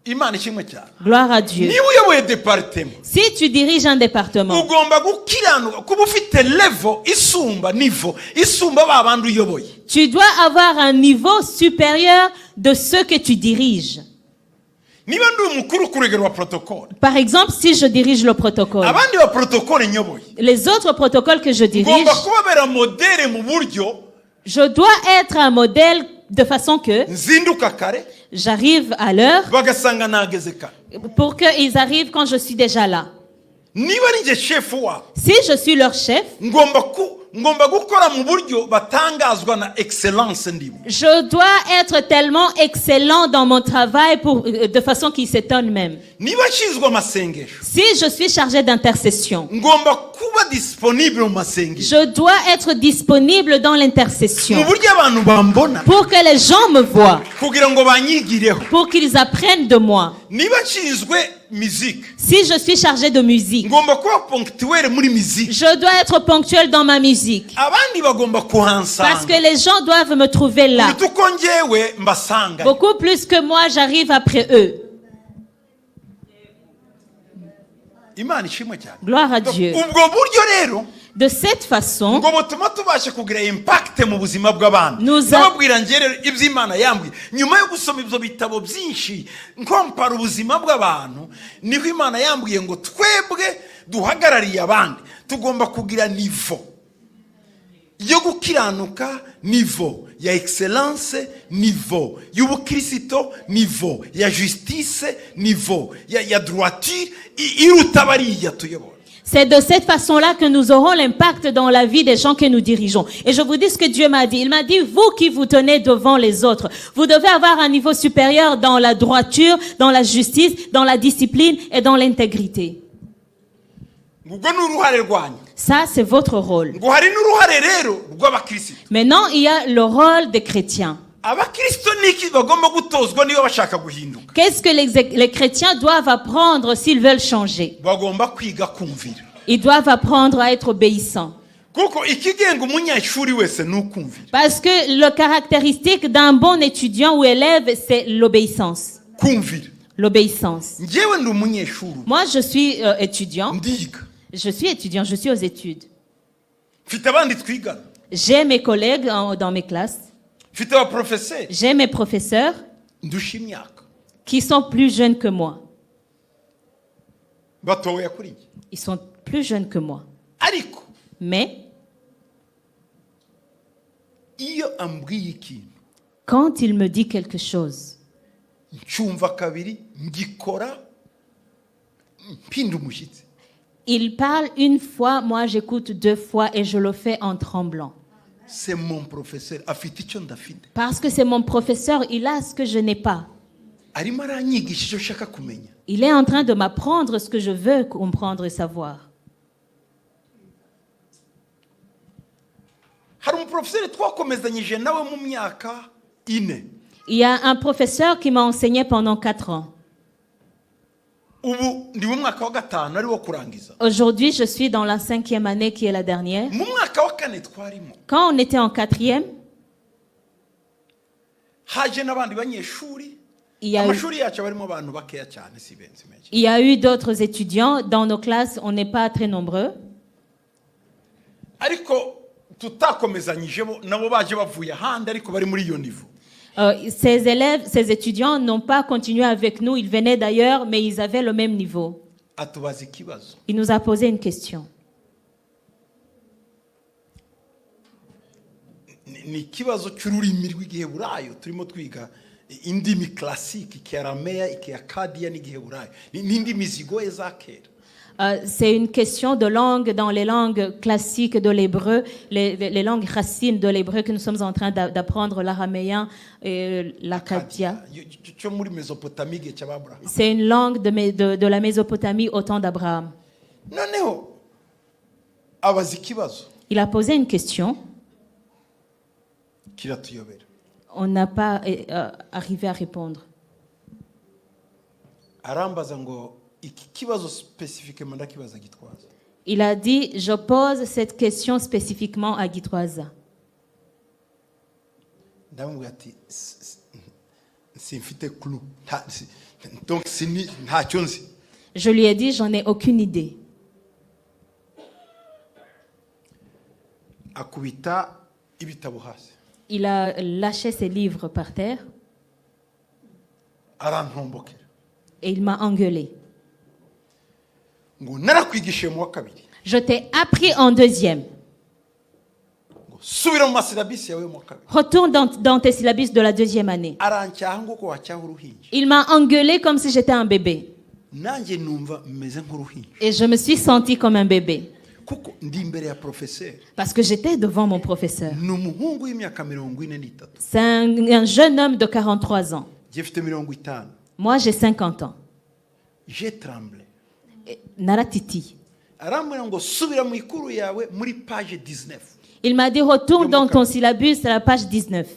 imana ishimwe cyane Gloire à Dieu. niba uyoboye departema Si tu diriges un département, ugomba gukiranuka kuba ufite level isumba ba bandi uyoboye. tu dois avoir un niveau supérieur de ceux que tu diriges. niba ndi umukuru ku rugero rwa protocole Par exemple, si je dirige le protocole, abandi ba protocole nyoboye les autres protocoles que je dirige, ngomba kubabera modere mu buryo je dois être un modèle de façon que nzinduka kare j'arrive à l'heure bagasanga nageze kare. pour qu'ils arrivent quand je suis déjà là. niba ari nge chef wabo Si je suis leur chef, ngomba gukora mu buryo batangazwa na excellence ndimo. je dois être tellement excellent dans mon travail de façon qu'ils s'étonnent même. niba nshinzwe amasengesho Si je suis chargé d'intercession, ngomba kuba disponible mu masengesho je dois être disponible dans l'intercession mu buryo abantu bambona pour que les gens me voient, kugira ngo banyigireho. pour qu'ils apprennent de moi. niba nshinzwe musique Si je suis chargé de musique, ngomba kuba ponctuel muri musique. je dois être ponctuel dans ma musique abandi bagomba parce kuhansanga que les gens doivent me trouver là. kuruta uko njyewe mbasanga. Beaucoup plus que moi, j'arrive après eux. imana ishimwe cyane. Gloire à Dieu. ubwo buryo rero De cette façon, ngo butuma tubasha kugira impact mu buzima bw'abantu. Nous a- nababwira njye rero iby'imana yambwiye nyuma yo gusoma ibyo bitabo byinshi nkompara ubuzima bw'abantu niho imana yambwiye ngo twebwe duhagarariye abandi tugomba kugira nivo yo gukiranuka, nivo ya excellence, nivo y'ubukristo, nivo ya justice, nivo ya droiture iruta bariya tuyobora. c'est de cette façon-là que nous aurons l'impact dans la vie des gens que nous dirigeons. Et je vous dis ce que Dieu m'a dit. Il m'a dit, vous qui vous tenez devant les autres, vous devez avoir un niveau supérieur dans la droiture, dans la justice, dans la discipline et dans l'intégrité. ubwo ni uruhare rwanyu. Ça, c'est votre rôle. ngo hari n'uruhare rero rw'abakristo. Maintenant, il y a le rôle des chrétiens. abakristo niki bagomba gutozwa niba bashaka guhinduka. Qu'est-ce que les chrétiens doivent apprendre s'ils veulent changer? bagomba kwiga kumvira. Ils doivent apprendre à être obéissants. kuko ikigenga umunyeshuri wese ni ukumvira. Parce que le caractéristique d'un bon étudiant ou élève, c'est l'obéissance. kumvira. L'obéissance. njyewe ndi umunyeshuri Moi, je suis étudiant. ndiga Je suis étudiant, je suis aux études. mfite abandi twigana J'ai mes collègues dans mes classes. mfite abaprofeseri J'ai mes professeurs ndusha imyaka qui sont plus jeunes que moi. batoya kuri njye Ils sont plus jeunes que moi. ariko Mais iyo ambwiye ikintu quand il me dit quelque chose, ncyumva kabiri ngikora mpinda umushyitsi. il parle une fois, moi j'écoute deux fois et je le fais en tremblant. c'est mon professeur afite icyo ndafite. Parce que c'est mon professeur, il a ce que je n'ai pas. arimo aranyigisha icyo nshaka kumenya. Il est en train de m'apprendre ce que je veux comprendre et savoir. hari umuprofeseri twakomezanyije nawe mu myaka 4. Il y a un professeur qui m'a enseigné pendant 4 ans. ubu ndi mu mwaka wa 5 ari wo kurangiza. Aujourd'hui, je suis dans la 5e année qui est la dernière. mu mwaka wa 4 twarimo Quand on était en 4e, haje n'abandi banyeshuri. il y a eu, amashuri yacu barimo abantu bakeya cyane si benshi menshi. il y a eu d'autres étudiants. Dans nos classes, on n'est pas très nombreux. ariko tutakomezanyije bo nabo baje bavuye ahandi ariko bari muri iyo nivo. Ces élèves, ces étudiants n'ont pas continué avec nous. Ils venaient d'ailleurs, mais ils avaient le même niveau. atubaza ikibazo. Il nous a posé une question. ni ikibazo cy'ururimi rw'igiheburayo turimo twiga indimi classique ikiarameya ikiakadiya n'igiheburayo n'indimi zigoye za kera. C'est une question de langue dans les langues classiques de l'hébreu, les langues racines de l'hébreu que nous sommes en train d'apprendre, l'araméen et l'acadien. cyo muri Mesopotamie igihe cy'Abraham. C'est une langue de la Mésopotamie au temps d'Abraham. noneho abaza ikibazo Il a posé une question. kiratuyobera. On n'a pas arrivé à répondre. arambaza ngo iki kibazo spécifiquement ndakibaza Gitwaza. Il a dit, je pose cette question spécifiquement à Gitwaza. ndamubwira ati simfite clue donc ntacyo nzi. Je lui ai dit, j'en ai aucune idée. Akubita ibitabo hasi. Il a lâché ses livres par terre Arantombokera. et il m'a engueulé. Ngo narakwigishe mu wa kabiri. Je t'ai appris en deuxième. Ngo subira mu masilabisi yawe mu wa kabiri. Retourne dans tes syllabus de la deuxième année. Arancyaha ngo ko wacyaha uruhinja. Il m'a engueulé comme si j'étais un bébé. Nanjye numva meze nk'uruhinja. Et je me suis sentie comme un bébé. Kuko ndi imbere ya professeur. Parce que j'étais devant mon professeur. Ni umuhungu w'imyaka 43. C'est un jeune homme de 43 ans. Jefite 50. Moi, j'ai 50 ans. J'ai tremblé. Naratiti. Arambwira ngo subira mu ikuru yawe muri page 19. Il m'a dit, retourne dans ton syllabus à la page 19.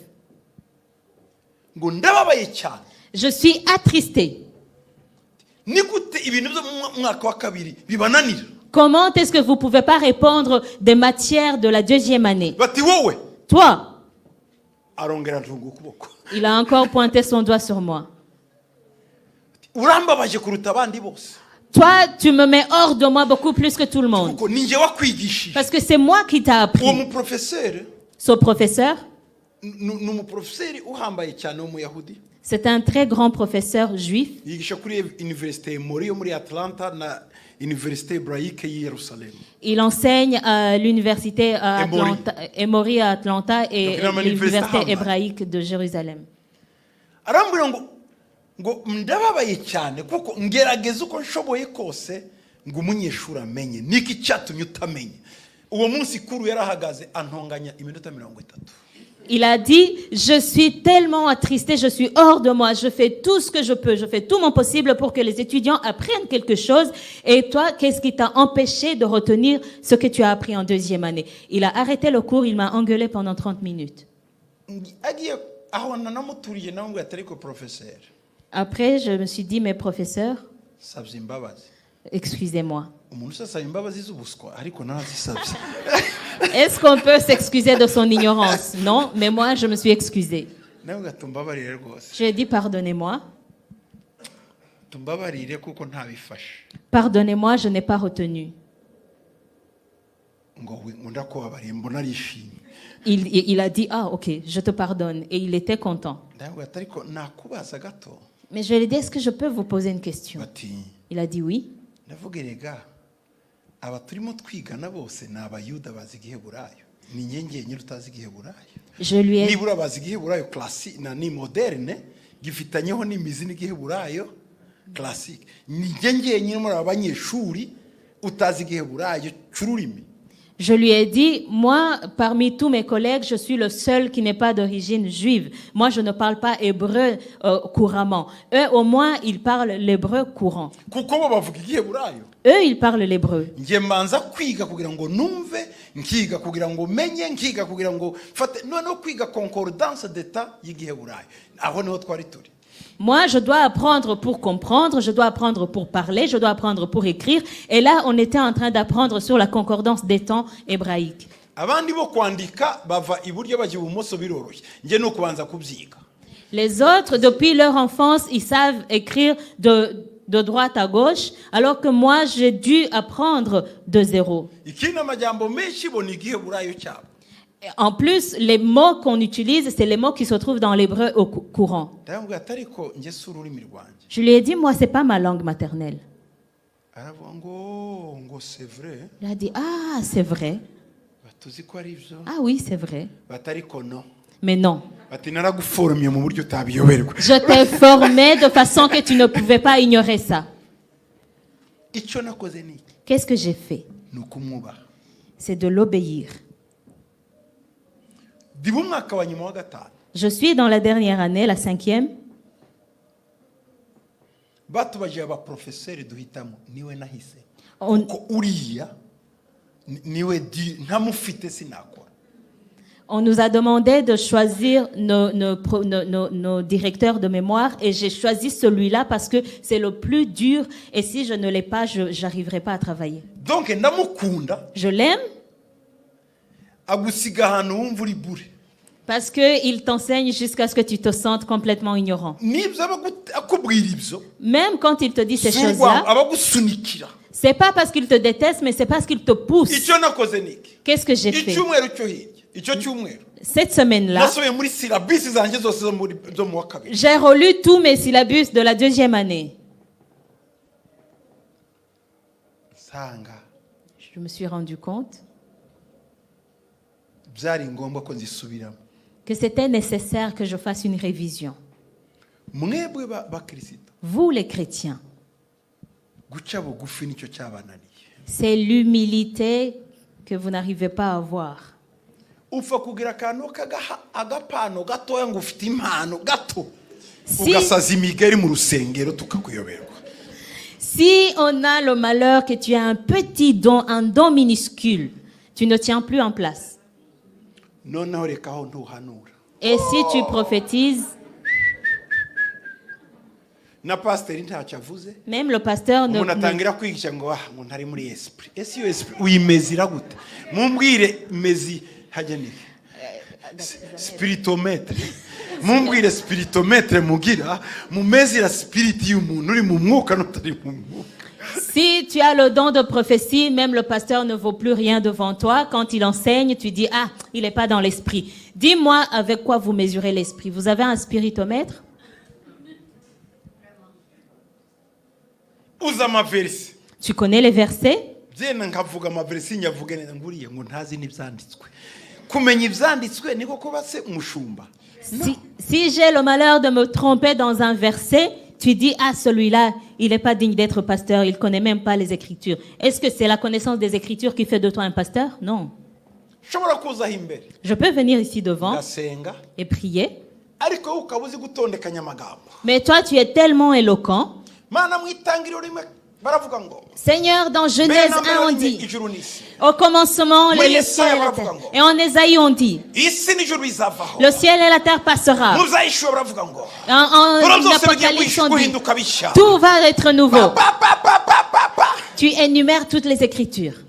Ngo ndababaye cyane. Je suis attristée. Ni gute ibintu byo mu mwaka wa kabiri bibananira. Comment est-ce que vous ne pouvez pas répondre des matières de la deuxième année? Bati wowe. Toi, Arongera ntunga ukuboko. il a encore pointé son doigt sur moi. Urambabaje kuruta abandi bose. Toi, tu me mets hors de moi beaucoup plus que tout le monde. Kuko ninjye wakwigishije. Parce que c'est moi qui t'ai Uwo appris. mu professeur Ce professeur, ni umuprofeseri uhambaye cyane w'umuyahudi. c'est un très grand professeur juif. Yigisha kuri Université Emory yo muri Atlanta na Université Hébraïque y'i Yerusalemu. Il enseigne à l'université à Emory. Atlanta, Emory à Atlanta et Donc, il a une université l'université Harvard. hébraïque de Jérusalem. Arambwira ngo ndababaye cyane kuko ngerageza uko nshoboye kose ngo umunyeshuri amenye niki cyatumye utamenye. Uwo munsi kuru yarahagaze antonganya iminota 30. Il a dit, je suis tellement attristé, je suis hors de moi, je fais tout ce que je peux, je fais tout mon possible pour que les étudiants apprennent quelque chose. Et toi, qu'est-ce qui t'a empêché de retenir ce que tu as appris en deuxième année? Il a arrêté le cours, il m'a engueulé pendant 30 minutes. Agiye aho nanamuturiye nawe ngo atari ko professeur. Après, je me suis dit, mes professeurs, Savye imbabazi. excusez-moi. Umuntu usasaba imbabazi z'ubuswa ariko narazisabye. Est-ce qu'on peut s'excuser de son ignorance? Non, mais moi, je me suis excusée. Nawe gatumbabarire rwose. Je lui ai dit, pardonnez-moi. Tumbabarire kuko ntabifashe. Pardonnez-moi, je n'ai pas retenu. Ngo ndakubabariye mbona arishimye. Il a dit, ah, ok, je te pardonne. Et il était content. Ndavuga ati ariko nakubaza gato. Mais je lui ai dit, est-ce que je peux vous poser une question? Bati Il a dit oui. ndavuga erega aba turimo twigana bose ni abayuda bazi igiheburayo. Ni njye ngenyine utazi igiheburayo. Je lui ai, Nibura bazi igiheburayo classique na ni moderne gifitanyeho n'imizi n'igiheburayo classique. Ni njye ngenyine muri abanyeshuri utazi igiheburayo cy'ururimi. je lui ai dit, moi, parmi tous mes collègues, je suis le seul qui n'est pas d'origine juive. Moi, je ne parle pas hébreu couramment. Eux, au moins, ils parlent l'hébreu courant. Kuko bo bavuga igiheburayo. Eux, ils parlent l'hébreu. Ngiye mbanza kwiga kugira ngo numve, nkiga kugira ngo menye, nkiga kugira ngo fate no kwiga concordance d'état y'igiheburayo. Aho niho twari turi. Moi, je dois apprendre pour comprendre, je dois apprendre pour parler, je dois apprendre pour écrire. Et là, on était en train d'apprendre sur la concordance des temps hébraïques. Abandi bo kwandika bava iburyo bajya ibumoso biroroshye. Ngiye no kubanza kubyiga. Les autres, depuis leur enfance, ils savent écrire de droite à gauche, alors que moi, j'ai dû apprendre de zéro. Ikindi amajambo menshi bo ni igiheburayo cyabo. En plus, les mots qu'on utilise, c'est les mots qui se trouvent dans l'hébreu au courant. Ndavuga ati ariko ngiye sura ururimi rwanjye. Je lui ai dit, moi, c'est pas ma langue maternelle. Aravuga ngo c'est vrai. Il a dit, ah, c'est vrai. Batuzi ko ari byo. Ah oui, c'est vrai. Batariko no. Mais non. Bati naraguforumye mu buryo utabiyoberwa. Je t'ai formé de façon que tu ne pouvais pas ignorer ça. Icyo nakoze ni Qu'est-ce que j'ai fait? ni ukumwubaha. C'est de l'obéir. Ndi mu mwaka wa nyuma wa gatanu. Je suis dans la dernière année, la 5e. Batubajije abaprofeseri duhitamo niwe nahise. On, Ko uriya niwe ntamufite sinakora. on nous a demandé de choisir nos directeurs de mémoire et j'ai choisi celui-là parce que c'est le plus dur et si je ne l'ai pas, je n'arriverai pas à travailler. Donc ndamukunda Je l'aime, agusiga ahantu wumva uri bure. Parce qu'il t'enseigne jusqu'à ce que tu te sentes complètement ignorant. nibyo akubwira ibyo Même quand il te dit ces si urwango choses-là, abagusunikira c'est pas parce qu'il te déteste, mais c'est parce qu'il te pousse. icyo nakoze niki Qu'est-ce que j'ai fait? icyumweru cyo hirya icyo cyumweru Cette semaine-là, nasubiye muri silabisi zanjye zose zo mu wa kabiri j'ai relu tous mes syllabus de la 2e année. nsanga Je me suis rendu compte byari ngombwa ko nzisubiramo que c'était nécessaire que je fasse une révision. mwebwe bakristo Vous, les chrétiens, guca bugufi nicyo cyabananiye c'est l'humilité que vous n'arrivez pas à avoir. upfa kugira akantu agapano gatoya ngo ufite impano gato Si- ugasaza imigeri mu rusengero tukakuyoberwa Si on a le malheur que tu as un petit don, un don minuscule, tu ne tiens plus en place. noneho reka aho ntuhanura Et si tu prophétises, na pasiteri ntacyo avuze même le pasteur umuntu atangira kwigisha ngo ngo ntari muri esprit ese iyo esprit uyimezira gute mumbwire mezi hajya niki spiritometre mumbwire spiritometre mugira mumezira spirit y'umuntu uri mu mwuka n'utari mu mwuka. Si tu as le don de prophétie, même le pasteur ne vaut plus rien devant toi. Quand il enseigne, tu dis, ah, il n'est pas dans l'esprit. Dis-moi avec quoi vous mesurez l'esprit. Vous avez un spiritomètre? uzi amaverisi Tu connais les versets? byenda nkavuga amaverisi nyavuge neza nguriye ngo ntazi n'ibyanditswe kumenya ibyanditswe niko kuba se umushumba. Si j'ai le malheur de me tromper dans un verset, tu dis, ah, celui-là, il n'est pas digne d'être pasteur, il ne connaît même pas les Écritures. Est-ce que c'est la connaissance des Écritures qui fait de toi un pasteur? Non. nshobora kuzaho imbere Je peux venir ici devant ngasenga et prier, ariko wowe ukaba uzi gutondekanya amagambo mais toi, tu es tellement éloquent. mana mu itangiriro rimwe baravuga ngo Seigneur, dans mbere Genèse na 1, mbere on waremye dit, ijuru n'isi au commencement, Oui, le ciel et la Yesaya terre. Et en Ésaïe, on dit, isi n'ijuru bizavaho le ciel et la terre passera. mu byahishwe baravuga ngo En ibintu byose bigiye Apocalypse, on dit, guhinduka bishya tout va être nouveau. Pa, pa, pa, pa, pa, pa. Tu énumères toutes les Écritures.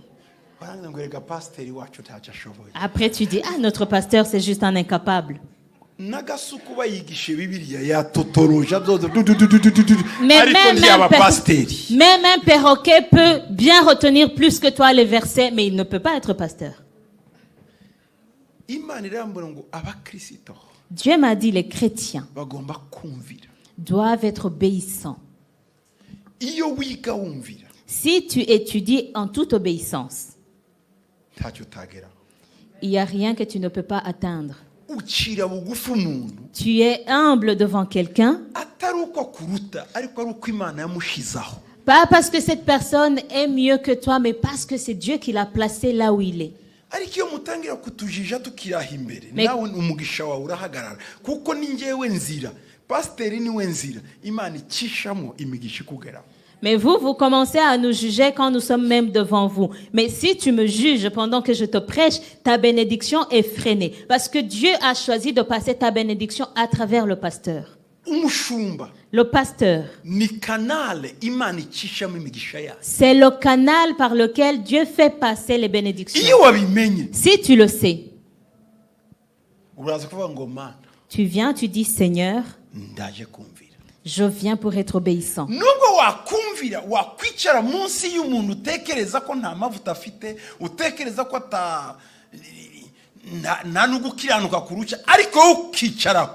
Barangiza ngo erega pasiteri wacu ntacyo ashoboye Après, tu dis, ah, notre pasteur, c'est juste un incapable. n'agasuku bayigishe bibiliya yatotoroja byose Mais ariko ntiyaba pasiteri même un perroquet peut bien retenir plus que toi les versets, mais il ne peut pas être pasteur. imana irambura ngo abakirisito Dieu m'a dit, les chrétiens bagomba kumvira doivent être obéissants. iyo wiga wumvira Si tu étudies en toute obéissance, ntacyo utageraho il n'y a rien que tu ne peux pas atteindre. ucira bugufi umuntu Tu es humble devant quelqu'un, atari uko akuruta ariko ari uko imana yamushizaho pas parce que cette personne est mieux que toi, mais parce que c'est Dieu qui l'a placé là où il est. ariko iyo mutangira kutujija tukiraha imbere Me- nawe umugisha wawe urahagarara kuko ni njyewe nzira pasiteri niwe nzira imana icishamo imigisha ikugeraho. Mais vous, vous commencez à nous juger quand nous sommes même devant vous. Mais si tu me juges pendant que je te prêche, ta bénédiction est freinée. Parce que Dieu a choisi de passer ta bénédiction à travers le pasteur. umushumba Le pasteur, ni kanale imana icishamo imigisha yayo. c'est le canal par lequel Dieu fait passer les bénédictions. iyo wabimenye Si tu le sais, uraza kuvuga ngo mana tu viens, tu dis, Seigneur, ndaje kumvira. je viens pour être obéissant. nubwo wakumvira wakwicara munsi y'umuntu utekereza ko nta mavuta afite utekereza ko nta n'ugukiranuka kuruca ariko wowe ukicaraho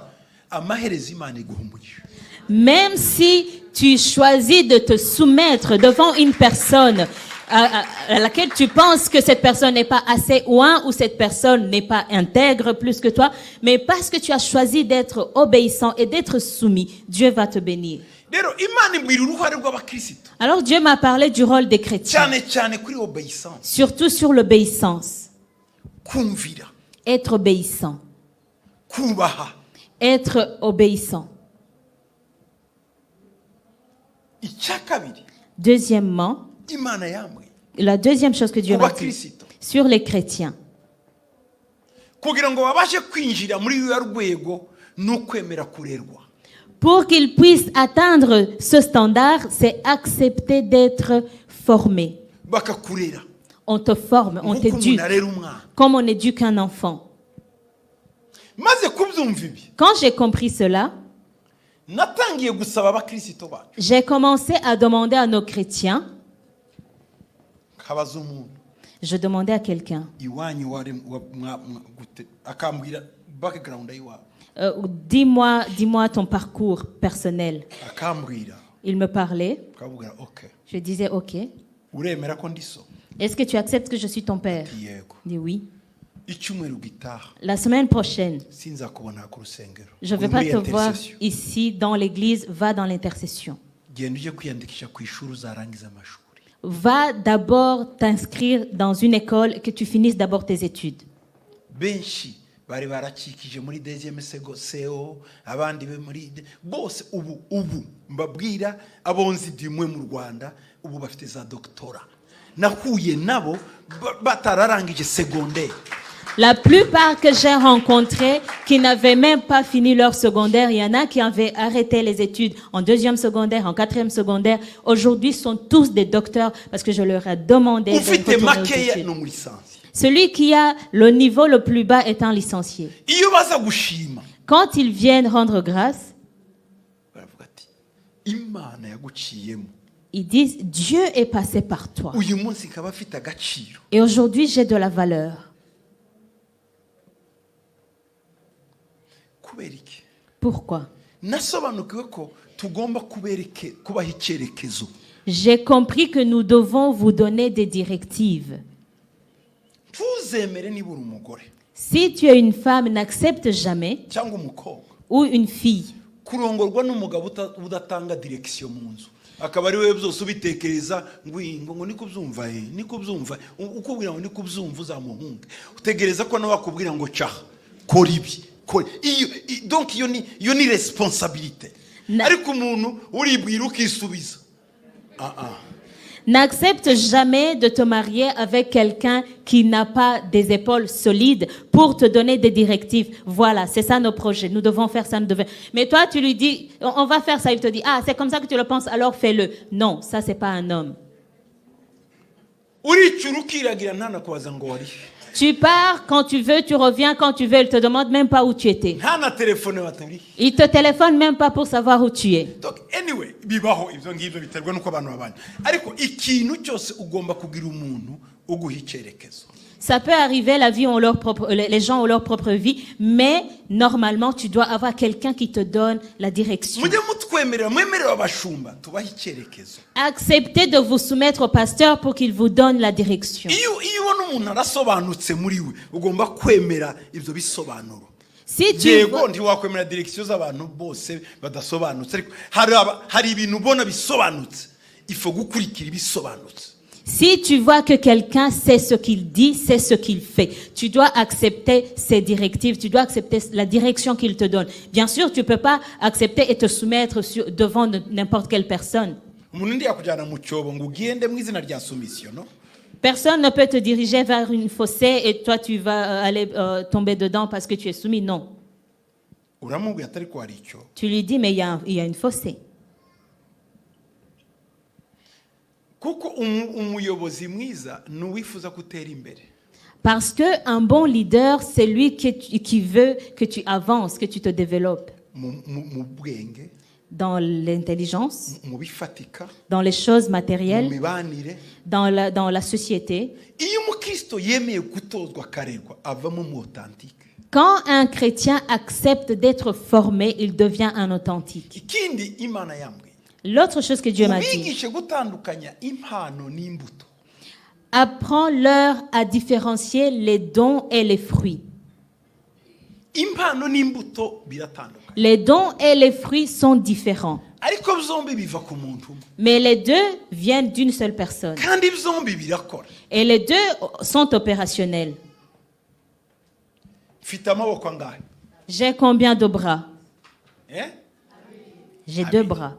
amaherezo imana iguha umugisha. Même si tu choisis de te soumettre devant une personne à laquelle tu penses que cette personne n'est pas assez ouin ou cette personne n'est pas intègre plus que toi, mais parce que tu as choisi d'être obéissant et d'être soumis, Dieu va te bénir. rero imana imbwira uruhare rw'abakristo Alors Dieu m'a parlé du rôle des chrétiens, cyane cyane kuri obeyisance surtout sur l'obéissance. kumvira Être obéissant. kubaha. Être obéissant. icya kabiri Deuxièmement, imana yambwiye la deuxième chose que Dieu ku m'a dit bakristo sur les chrétiens, kugira ngo babashe kwinjira muri ruriya rwego ni ukwemera kurerwa. pour qu'ils puissent atteindre ce standard, c'est accepter d'être formé. bakakurera On te forme, on nk'uko t'éduque, umuntu arera umwana. comme on éduque un enfant. maze kubyumva ibi Quand j'ai compris cela, natangiye gusaba abakristo bacu j'ai commencé à demander à nos chrétiens, kabaza umuntu je demandais à quelqu'un, iwanyu akambwira background yiwawe dis-moi ton parcours personnel. akambwira Il me parlait, akambwira okay je disais ok. uremera ko ndi so Est-ce que tu acceptes que je suis ton père? yego Il dit oui. icyumweru gitaha La semaine prochaine, sinzakubona ku rusengero je ne vais pas te voir ici dans l'église, va dans l'intercession. genda uje kwiyandikisha ku ishuri uzarangiza amashuri Va d'abord t'inscrire dans une école, que tu finisses d'abord tes études. benshi bari barakikije muri deuxième seo abandi be muri bose ubu mbabwira abonzi dimwe mu Rwanda ubu bafite za doctora nahuye nabo batararangije secondaire. La plupart que j'ai rencontrés qui n'avaient même pas fini leur secondaire, il y en a qui avaient arrêté les études en deuxième secondaire, en quatrième secondaire, aujourd'hui sont tous des docteurs parce que je leur ai demandé de ufite retourner aux makeya études. no muri lisansi Celui qui a le niveau le plus bas est un licencié. iyo baza gushima Quand ils viennent rendre grâce, baravuga ati imana yaguciyemo ils disent Dieu est passé par toi. uyu munsi kaba afite agaciro. Et aujourd'hui, j'ai de la valeur. kubera iki Pourquoi? nasobanukiwe ko tugomba kubaha icyerekezo. J'ai compris que nous devons vous donner des directives. ntuzemere niba uri umugore Si tu es une femme, n'accepte jamais, cyangwa umukobwa ou une fille, kurongorwa n'umugabo udatanga direction mu nzu akaba ari wewe byose ubitekereza ngo niko byumva niko byumva ukubwira ngo niko byumva uzamuhunga utegereza ko nawe akubwira ngo caha kora ibi iyo donc iyo ni responsabilité ariko umuntu uribwira ukisubiza n'accepte jamais de te marier avec quelqu'un qui n'a pas des épaules solides pour te donner des directives. Voilà, c'est ça nos projets. Nous devons faire ça, nous devons. Mais toi, tu lui dis, on va faire ça. Il te dit, ah, c'est comme ça que tu le penses, alors fais-le. Non, ça, c'est pas un homme. Tu pars quand tu veux, tu reviens quand tu veux. Il ne te demande même pas où tu étais. Il ne te téléphone même pas pour savoir où tu es. Donc, anyway, bibaho ibyo ngibyo biterwa nuko abantu babanye. Ariko ikintu cyose ugomba kugira umuntu uguha icyerekezo. Ça peut arriver, les gens ont leur propre vie, mais normalement, tu dois avoir quelqu'un qui te donne la direction. Acceptez de vous soumettre au pasteur pour qu'il vous donne la direction. Si tu Si tu vois que quelqu'un sait ce qu'il dit, sait ce qu'il fait, tu dois accepter ses directives, tu dois accepter la direction qu'il te donne. Bien sûr, tu ne peux pas accepter et te soumettre devant n'importe quelle personne. Personne ne peut te diriger vers une fossée et toi tu vas aller tomber dedans parce que tu es soumis. Non. Tu lui dis, mais il y a une fossée. Parce qu'un bon leader, c'est lui qui veut que tu avances, que tu te développes. Dans l'intelligence, dans les choses matérielles, dans la société. Quand un chrétien accepte d'être formé, il devient un authentique. L'autre chose que Dieu m'a dit, apprends-leur à différencier les dons et les fruits. Les dons et les fruits sont différents. Mais les deux viennent d'une seule personne. Et les deux sont opérationnels. J'ai combien de bras? J'ai 2 bras.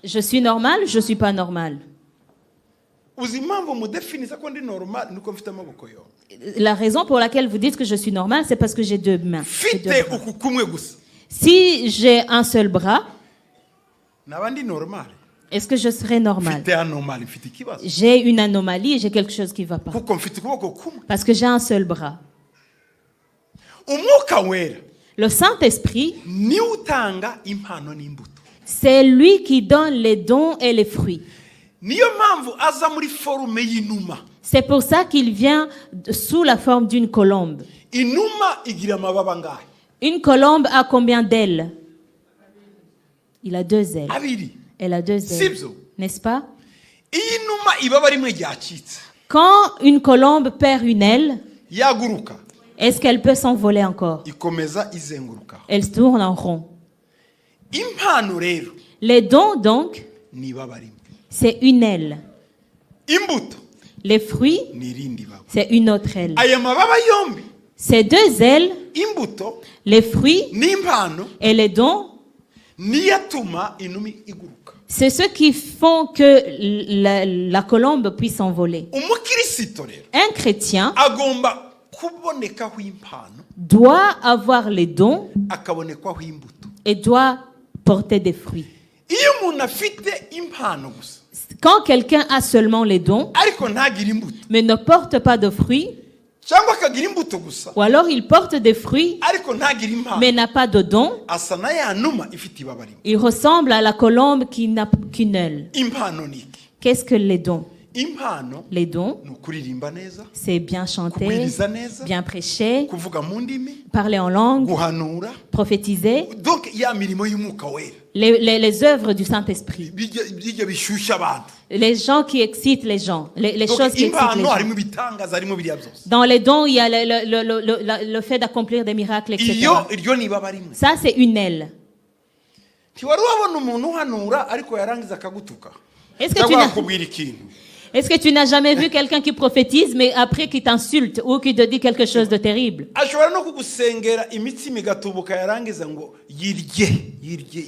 Je suis normal, je ne suis pas normal. La raison pour laquelle vous dites que je suis normal, c'est parce que j'ai 2 mains. Si j'ai un seul bras, est-ce que je serai normal? J'ai une anomalie, j'ai quelque chose qui ne va pas. Parce que j'ai un seul bras. umwuka wera Le Saint-Esprit, niwe utanga impano n'imbuto. c'est lui qui donne les dons et les fruits. Niyo mpamvu aza muri forume y'inuma. C'est pour ça qu'il vient sous la forme d'une colombe. Inuma igira amababa angahe? Une colombe a combien d'ailes? Il a 2 ailes. Abiri. Elle a 2 ailes. Sibyo? N'est-ce pas? Iyo inuma ibaba rimwe ryacitse, Quand une colombe perd une aile, yaguruka est-ce qu'elle peut s'envoler encore? ikomeza izenguruka. Elle tourne en rond. Impano rero Les dons, donc, ni ibaba rimwe. c'est une aile. Imbuto Les fruits, ni irindi baba. c'est une autre aile. Aya mababa yombi, Ces 2 ailes, imbuto les fruits n'impano, et les dons, niyo atuma inuma iguruka. c'est ceux qui font que la colombe puisse s'envoler. Umukristo rero Un chrétien agomba kubonekaho impano, doit avoir les dons akabonekwaho imbuto. et doit porter des fruits. Iyo umuntu afite impano gusa Quand quelqu'un a seulement les dons, ariko ntagire imbuto, mais ne porte pas de fruits, cyangwa akagira imbuto gusa ou alors il porte des fruits, ariko ntagire impano, mais n'a pas de dons, asa na ya numa ifite ibaba rimwe. il ressemble à la colombe qui n'a qu'une aile. Impano ni iki? Qu'est-ce que les dons? Impano Les dons, ni ukuririmba neza, c'est bien chanter, kubwiriza neza, bien prêcher, kuvuga mu ndimi, parler en langue, guhanura. prophétiser, Donc ya mirimo y'umwuka wera les œuvres du Saint-Esprit. bijya bishyushya abantu. Les gens qui excitent les gens, les Donc choses qui excitent les impano gens. harimo ibitangaza, harimo biriya byose. Dans les dons, il y a le fait d'accomplir des miracles, etc. Iryo ni ibaba rimwe. Ça, c'est une aile. Ntiwari wabona umuntu uhanura ariko yarangiza akagutuka Est-ce que cyangwa tu n'as- akakubwira ikintu. Est-ce que tu n'as jamais vu quelqu'un qui prophétise, mais après qui t'insulte ou qui te dit quelque chose de terrible? Ashobora no kugusengera imitsima igatubuka yarangiza ngo yirye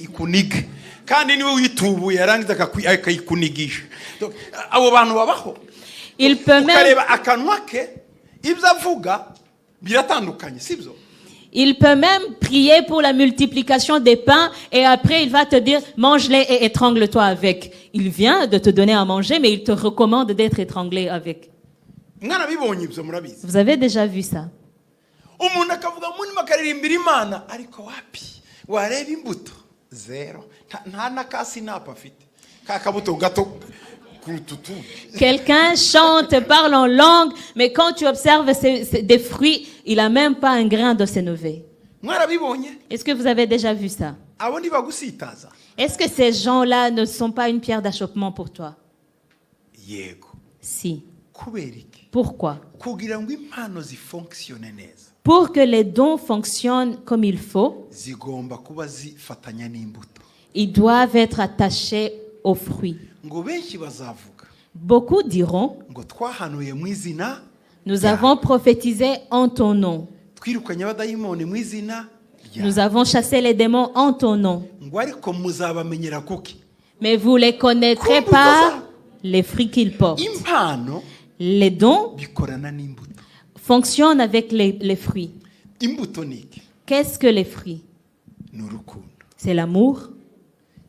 ikunige, kandi niwe witubuye yarangiza akayikunigisha. Donc, abo bantu babaho. Il peut même, Ukareba akanwa ke ibyo avuga biratandukanye, sibyo? il peut même prier pour la multiplication des pains et après il va te dire mange-les et étrangle-toi avec. Il vient de te donner à manger, mais il te recommande d'être étranglé avec. Mwarabibonye ibyo murabizi. Vous avez déjà vu ça? Umuntu akavuga munima akaririmbira Imana ariko wapi wareba imbuto zero, nta nakasi napa afite ka kabuto gato kurututu. Quelqu'un chante, parle en langue, mais quand tu observes des fruits, il n'a même pas un grain de sénévé. Mwarabibonye? Est-ce que vous avez déjà vu ça? Abo ntibagusitaza? Est-ce que ces gens-là ne sont pas une pierre d'achoppement pour toi? Yego. Si. Kubera iki? Pourquoi? Kugira ngo impano zifunctione neza, Pour que les dons fonctionnent comme il faut, zigomba kuba zifatanya n'imbuto. ils doivent être attachés aux fruits. Ngo benshi bazavuga Beaucoup diront, ngo twahanuye mu izina, nous avons prophétisé en ton nom. twirukanye abadayimoni mu izina ryawe. Nous avons chassé les démons en ton nom. Ngo ariko muzabamenyera kuki? Mais vous les connaîtrez par les fruits qu'ils portent. Impano Les dons bikorana n'imbuto. fonctionnent avec les fruits. Imbuto ni iki? Qu'est-ce que les fruits? Ni urukundo. C'est l'amour.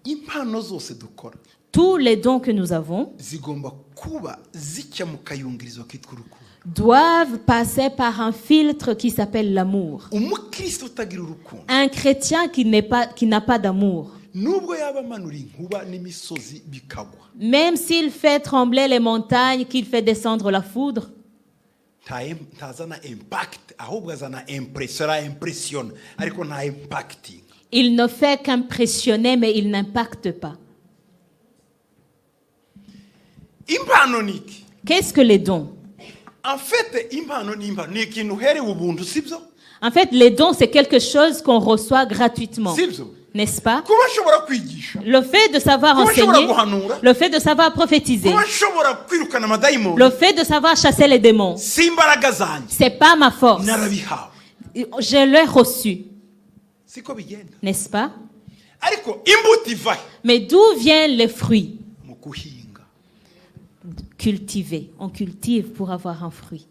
Impano zose dukora Tous les dons que nous avons zigomba kuba zica mu kayungirizo kitwa urukundo. doivent passer par un filtre qui s'appelle l'amour. Umukristo utagira urukundo, Un chrétien qui n'a pas d'amour, nubwo yaba amanura inkuba n'imisozi bikagwa, même s'il fait trembler les montagnes, qu'il fait descendre la foudre, ntazana impact, ahubwo azana impression, ariko nta impacting. il ne fait qu'impressionner, mais il n'impacte pas. Impano ni iki? Qu'est-ce que les dons? En fait, impano ni ikintu uherewe ubuntu, sibyo? En fait, les dons, c'est quelque chose qu'on reçoit gratuitement, Sibyo? n'est-ce pas? Kuba nshobora kwigisha, Le fait de savoir kuba nshobora enseigner, guhanura, le fait de savoir prophétiser, kuba nshobora kwirukana amadayimoni, le fait de savoir chasser les démons, si imbaraga zanjye, c'est pas ma force. narabihawe. Je l'ai reçu, Siko bigenda. n'est-ce pas? Ariko imbuto iva he? Mais d'où viennent les fruits? Mu guhinga. Cultiver. On cultive pour avoir un fruit.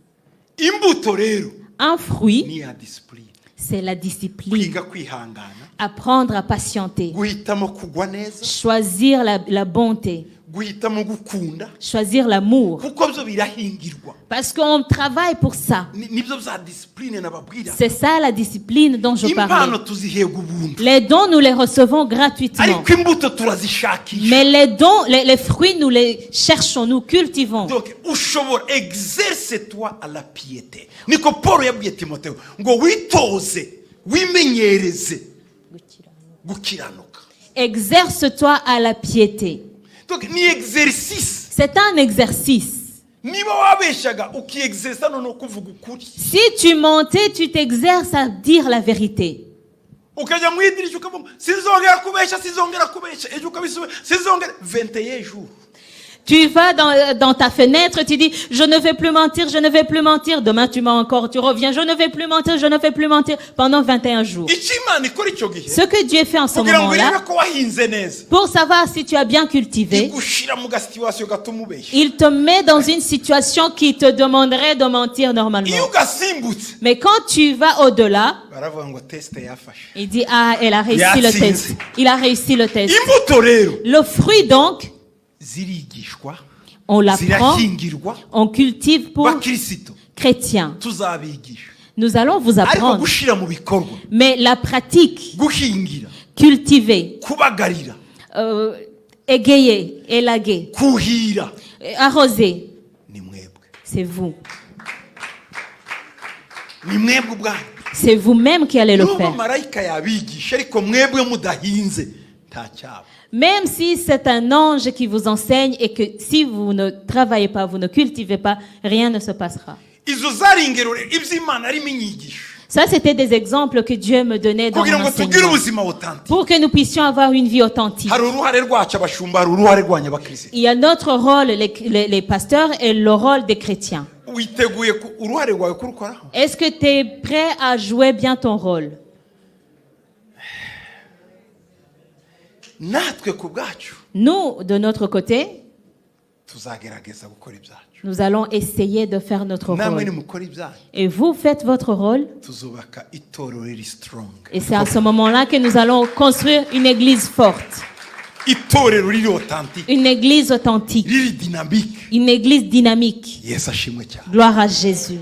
Imbuto rero Un fruit, ni ya discipline. c'est la discipline. Kwiga kwihangana, Apprendre à patienter. guhitamo kugwa neza, Choisir la bonté. guhitamo gukunda choisir l'amour. kuko byo birahingirwa. Parce qu'on travaille pour ça. Nibyo bya discipline nababwira. C'est ça la discipline dont je Impano parlais. tuzihega ubuntu. Les dons, nous les recevons gratuitement. Ariko imbuto turazishakisha. Mais les dons, les fruits, nous les cherchons, nous cultivons. Donc ushobora exerce-toi à la piété. Niko Paul yabwiye Timotheo ngo witoze wimenyereze gukiranuka. Exerce-toi à la piété. Donc ni exercice. C'est un exercice. Niba wabeshaga ukiexersa none kuvuga ukuri. Si tu mentais, tu t'exerces à dire la vérité. Ukajya mu idirishya ukavuga sinzongera kubesha ejo ukabisubira sinzongera 21 jours. Tu vas dans ta fenêtre, tu dis, je ne vais plus mentir, je ne vais plus mentir. Demain, tu mens encore, tu reviens, je ne vais plus mentir, je ne vais plus mentir. Pendant 21 jours. Ce que Dieu fait en ce moment-là, pour savoir si tu as bien cultivé, il te met dans une situation qui te demanderait de mentir normalement. Mais quand tu vas au-delà, il dit, ah, elle a réussi le test. Il a réussi le test. Le fruit donc, on l'apprend, on cultive pour chrétiens. Nous allons vous apprendre. Mais la pratique, cultiver, égayer, élaguer, arroser, c'est vous. C'est vous-même qui allez le faire. Même si c'est un ange qui vous enseigne et que si vous ne travaillez pas, vous ne cultivez pas, rien ne se passera. Ça, c'était des exemples que Dieu me donnait dans mon enseignement. Pour que nous puissions avoir une vie authentique. Il y a notre rôle, les pasteurs, et le rôle des chrétiens. Est-ce que tu es prêt à jouer bien ton rôle? Nous, de notre côté, nous allons essayer de faire notre rôle. Et vous faites votre rôle. Et c'est à ce moment-là que nous allons construire une église forte. Une église authentique. Une église dynamique. Gloire à Jésus.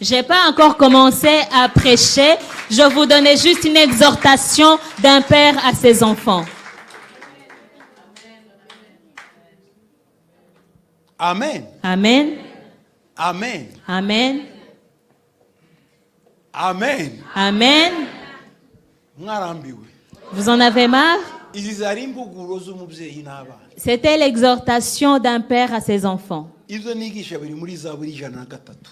Je n'ai pas encore commencé à prêcher. Je vous donnais juste une exhortation d'un père à ses enfants. Amen. Amen. Amen. Amen. Amen. Amen. Vous en avez marre? C'était l'exhortation d'un père à ses enfants.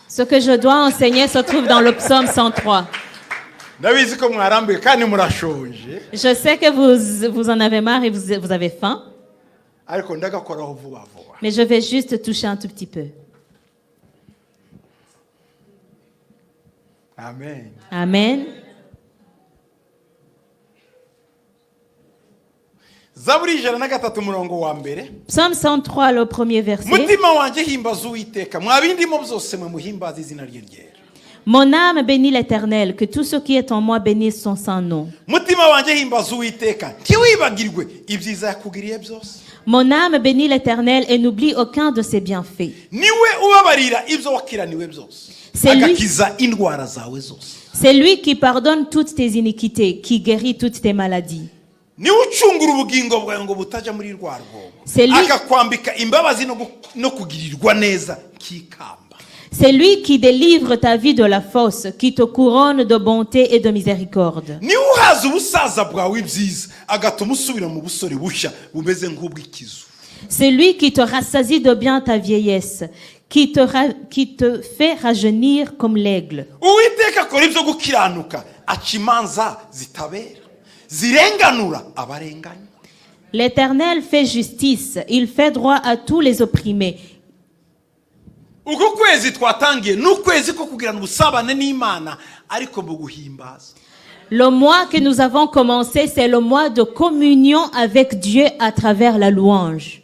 Ce que je dois enseigner se trouve dans le psaume 103. Je sais que vous en avez marre et vous avez faim. Mais je vais juste toucher un tout petit peu. Amen. Amen. Psaume 103, le premier verset. Mon âme bénit l'Éternel, que tout ce qui est en moi bénisse son saint nom. Mon âme bénit l'Éternel et n'oublie aucun de ses bienfaits. C'est lui qui pardonne toutes tes iniquités, qui guérit toutes tes maladies. C'est lui qui délivre ta vie de la fosse, qui te couronne de bonté et de miséricorde. C'est lui qui te rassasie de bien ta vieillesse, qui te fait rajeunir comme l'aigle. L'Éternel fait justice, il fait droit à tous les opprimés. Le mois que nous avons commencé, c'est le mois de communion avec Dieu à travers la louange.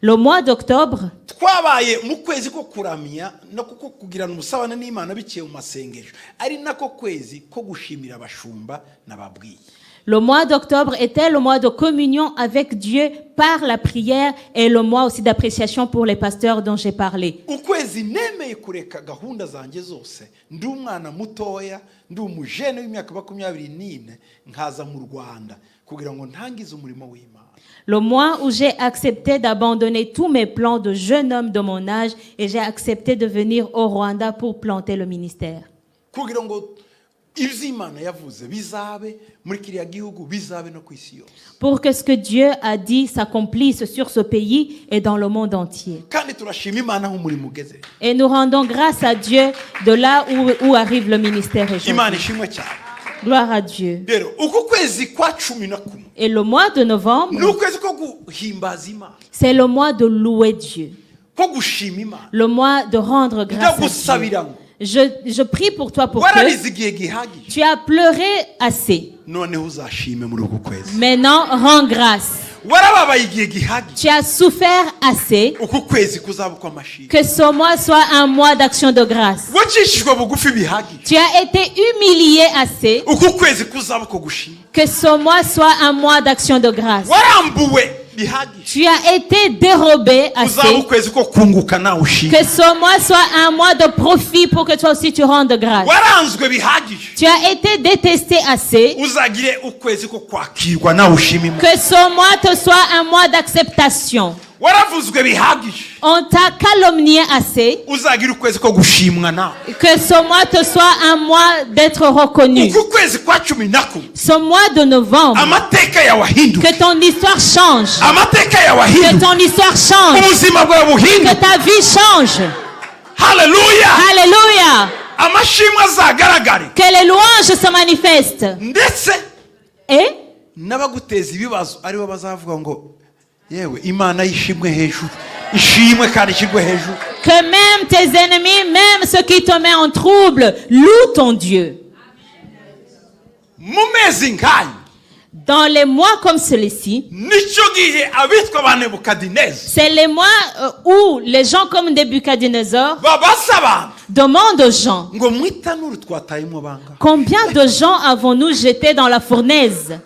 Le mois d'octobre, twabaye mu kwezi ko kuramya no kugirana umusabane n'Imana biciye mu masengesho ari nako kwezi ko gushimira abashumba n'ababwiye. le mois d'octobre était le mois de communion avec Dieu par la prière et le mois aussi d'appréciation pour les pasteurs dont j'ai parlé. Ukwezi nemeye kureka gahunda zanjye zose ndi umwana mutoya ndi umujene w'imyaka 24 nkaza mu Rwanda kugira ngo ntangize umurimo w'Imana. Le mois où j'ai accepté d'abandonner tous mes plans de jeune homme de mon âge et j'ai accepté de venir au Rwanda pour planter le ministère. Kugira ngo ivy'Imana yavuze bizabe muri kiriya gihugu bizabe no kwisi yose. Pour que ce que Dieu a dit s'accomplisse sur ce pays et dans le monde entier. Kandi turashima Imana nk'umurimo ugeze. Et nous rendons grâce à Dieu de là où arrive le ministère Imana aujourd'hui. ishimwe cyane. Gloire à Dieu. Rero uko kwezi kwa 11 Et le mois de ni novembre, ukwezi ko guhimbaza Imana, c'est le mois de louer Dieu. ko gushima Imana, Le mois de rendre grâce à Dieu. ndagusabira ngo Je prie pour toi pour que wararize igihe gihagije tu as pleuré assez. noneho uzashime muri uku kwezi. Maintenant, rends grâce. Warababaye igihe gihagije Tu as souffert assez. uku kwezi kuzaba kw'amashimwe. Que ce mois soit un mois d'action de grâce. Wacishijwe bugufi bihagije Tu as été humilié assez. uku kwezi kuzaba ko gushima. Que ce mois soit un mois d'action de grâce. Warambuwe bihagije Tu as été dérobé uzaba assez. ukwezi ko kunguka nawe ushima. Que ce mois soit un mois de profit pour que toi aussi tu rendes grâce. Waranzwe bihagije Tu as été détesté assez. uzagire ukwezi ko kwakirwa nawe ushima Imana. Que ce mois te soit un mois d'acceptation. Waravuzwe bihagije On t'a calomnié assez. uzagire ukwezi ko gushimwa nawe. Que ce mois te soit un mois d'être reconnu. uku kwezi kwa 11 Ce mois de novembre, amateka yawe ahinduke. que ton histoire change. Amateka yawe Que ahinduke. ton histoire change. ubuzima bwawe Que buhinduke. ta vie change. Haleluya. Alléluia. Amashimwe azagaragare Que les louanges se manifestent. ndetse Et n'abaguteza ibibazo aribo bazavuga ngo yewe Imana yishimwe hejuru, ishimwe kandi ishirwe hejuru. que même tes ennemis, même ceux qui te mettent en trouble, louent ton Dieu. Mu mezi nk'ayo Dans les mois comme celui-ci, nicyo gihe abitwa ba Nebukadineza c'est les mois où les gens comme Nebuchadnezzar babaza abantu demandent aux gens, ngo mu itanuru twatayemo banga combien de gens avons-nous jetés dans la fournaise?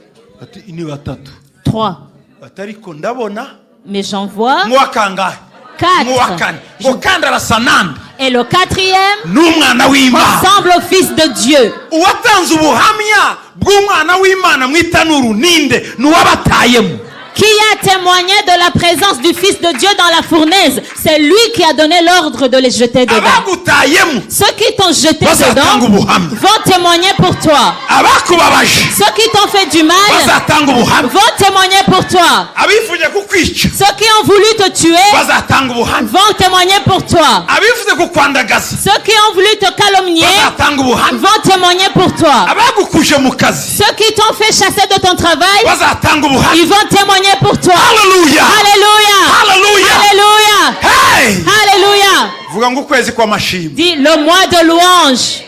ati ni batatu 3. atariko ndabona Mais j'en vois mu wakangahe 4. mu wakane ngo kandi arasa nande Et le 4e n'umwana w'Imana. ressemble au Fils de Dieu. Uwatanze ubuhamya bw'umwana w'Imana mu itanuru ninde n'uwabatayemo. Qui a témoigné de la présence du Fils de Dieu dans la fournaise? C'est lui qui a donné l'ordre de les jeter dedans. Abagutayemo Ceux qui t'ont jeté bazatanga dedans ubuhamya. vont témoigner pour toi. Abakubabaje Ceux qui t'ont fait du mal bazatanga ubuhamya. vont témoigner pour toi. Abifuje kukwica Ceux qui ont voulu te tuer bazatanga ubuhamya. vont témoigner pour toi. Abifuze kukwandagaza Ceux qui ont voulu te calomnier bazatanga ubuhamya. vont témoigner pour toi. Abagukuje mu kazi Ceux qui t'ont fait chasser de ton travail, bazatanga ubuhamya. ils vont témoigner pour toi. Hallelujah. Alléluia. Hallelujah. Alléluia. Hey! Alléluia. Vuga ngo ukwezi kw'amashimwe. Dis le mois de louange.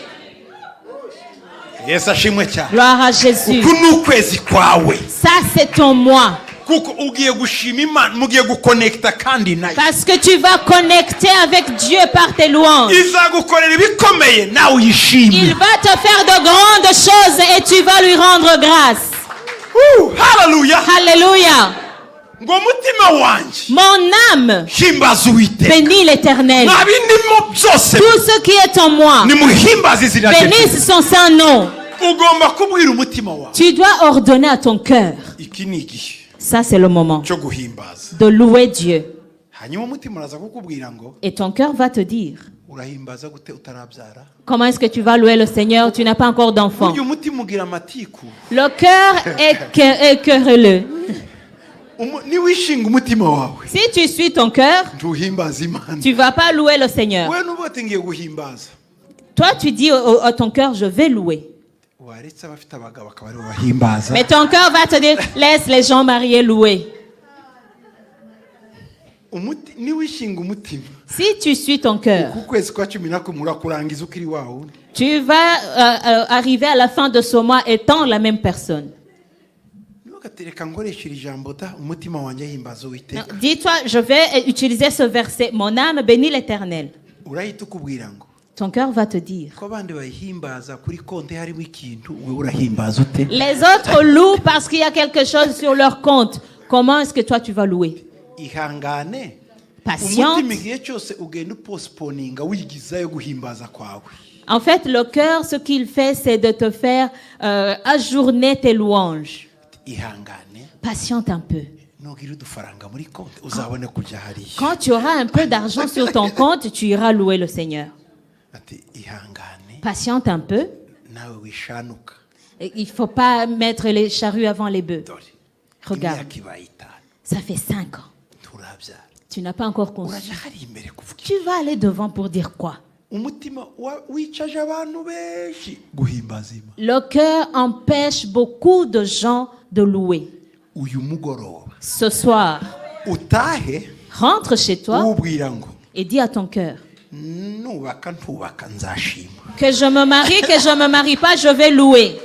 Yesu ashimwe cyane. Gloire à Jésus. Uku ni ukwezi kwawe. Ça, c'est ton mois. Kuko ugiye gushima Imana, mugiye guconnecta kandi nayo. Parce que tu vas connecter avec Dieu par tes louanges. Izagukorera ibikomeye nawe uyishime. Il va te faire de grandes choses et tu vas lui rendre grâce. Hallelujah. Alléluia. Ngo mutima wanje Mon âme himbaza Uwiteka. bénit l'Éternel. Nta bindimo byose Tout ce qui est en moi nimuhimbaze izina rye. bénisse son saint nom. Ugomba kubwira umutima wawe. Tu dois ordonner à ton cœur. Iki ni igihe Ça, c'est le moment cyo guhimbaza. de louer Dieu. Hanyuma umutima uraza kukubwira ngo Et ton cœur va te dire, urahimbaza gute utarabyara. comment est-ce que tu vas louer le Seigneur? Tu n'as pas encore d'enfant. Burya umutima ugira amatiku. Le cœur est querelleux. Niwishinga umutima wawe Si tu suis ton cœur, ntuhimbaza Imana. tu ne vas pas louer le Seigneur. Wewe nuvuga ati ngiye guhimbaza. Toi, tu dis à ton cœur, je vais louer. Waretse abafite abagabo akaba aribo bahimbaza. Mais ton cœur va te dire, laisse les gens mariés louer. Niwishinga umutima Si tu suis ton cœur, ku kwezi kwa 11 urakurangiza ukiri wawe. tu vas arriver à la fin de ce mois étant la même personne. ugatereka ngoresha iri jambo da umutima wanjye himbaza Non, Uwiteka. dis-toi, je vais utiliser ce verset. Mon âme bénit l'Éternel. Urahita ukubwira ngo Ton cœur va te dire. ko abandi bayihimbaza kuri konti harimo ikintu wowe urahimbaza ute? Les autres louent parce qu'il y a quelque chose sur leur compte. Comment est-ce que toi tu vas louer? Ihangane. Patiente. Umutima igihe cyose ugenda upostponinga wigizayo guhimbaza kwawe. En fait, le cœur, ce qu'il fait, c'est de te faire ajourner tes louanges. Ihangane. Patiente un peu. Nugira udufaranga muri konti uzabone kujya hariya. Quand tu auras un peu d'argent sur ton compte, tu iras louer le Seigneur. Ati ihangane. Patiente un peu. Nawe wishanuka. Et il ne faut pas mettre les charrues avant les bœufs. Dore. Regarde, Imyaka ibaye itanu. ça fait 5 ans. Turabyara. Tu n'as pas encore conçu. Uraja hari imbere kuvuga. Tu vas aller devant pour dire quoi? Umutima wicaje abantu benshi guhimbaza Imana. Le cœur empêche beaucoup de gens de louer. Uyu mugoroba Ce soir, utahe rentre chez toi ubwira ngo et dis à ton cœur nubaka ntubaka nzashima. que je me marie, que je ne me marie pas, je vais louer.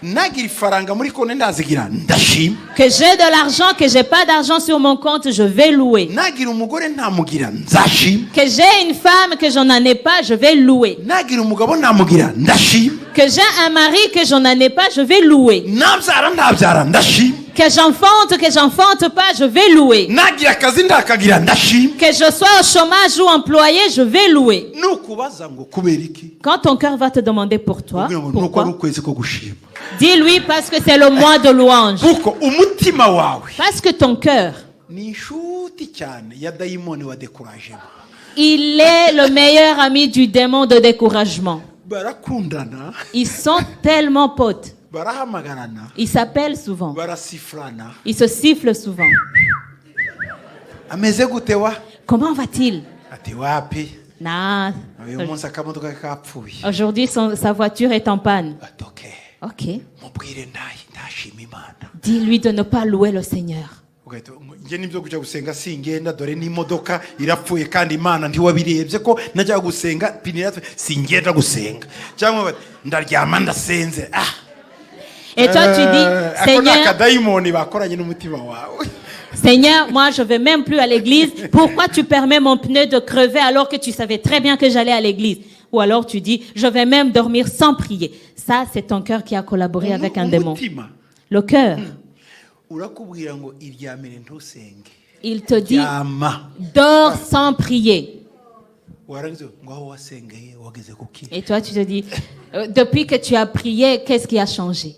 Nagira ifaranga muri konti ndazigira ndashima. Que j'ai de l'argent, que j'ai pas d'argent sur mon compte, je vais louer. Nagira umugore ntamugira nzashima. Que j'ai une femme, que je n'en ai pas, je vais louer. Nagira umugabo ntamugira ndashima. Que j'ai un mari, que je n'en ai pas, je vais louer. Nabyara ndabyara ndashima. Que j'enfante pas, je vais louer. Nagira akazi ndakagira ndashima. Que je sois au chômage ou employé, je vais louer. Nukubaza ngo kubera iki? Quand ton cœur va te demander pour toi, Ubwira ngo nuko ari pourquoi? ukwezi ko gushima. Dis-lui parce que c'est le mois de louange. Kuko umutima wawe Parce que ton cœur, ni inshuti cyane ya dayimoni wa découragement. il est le meilleur ami du démon de découragement. Barakundana, Ils sont tellement potes. barahamagarana, Ils s'appellent souvent. barasifrana. Ils se sifflent souvent. Ameze gute wa? Comment va-t-il? Ati wapi? Nah. Uyu munsi akamodoka kapfuye. Aujourd'hui, sa voiture est en panne. Ati okay. Ok. Mubwire ndashima Imana. Dis-lui de ne pas louer le Seigneur. Ugahita nge nibyo kujya gusenga singenda dore n'imodoka irapfuye kandi Imana ntiwabirebye ko najya gusenga pinira singenda gusenga. Cyangwa bati ndaryama ndasenze. Ah. Et toi, tu dis, Seigneur, Daimoni bakoranye n'umutima wawe. Seigneur, moi, je ne vais même plus à l'église. Pourquoi tu permets mon pneu de crever alors que tu savais très bien que j'allais à l'église? Ou alors tu dis, je vais même dormir sans prier. Ça, c'est ton cœur qui a collaboré avec un démon. Le cœur, Urakubwira ngo iryamire ntusenge. il te dit, Yama. dors sans prier. Warangiza ngo aho wasengeye wageze kuki. Et toi, tu te dis, depuis que tu as prié, qu'est-ce qui a changé?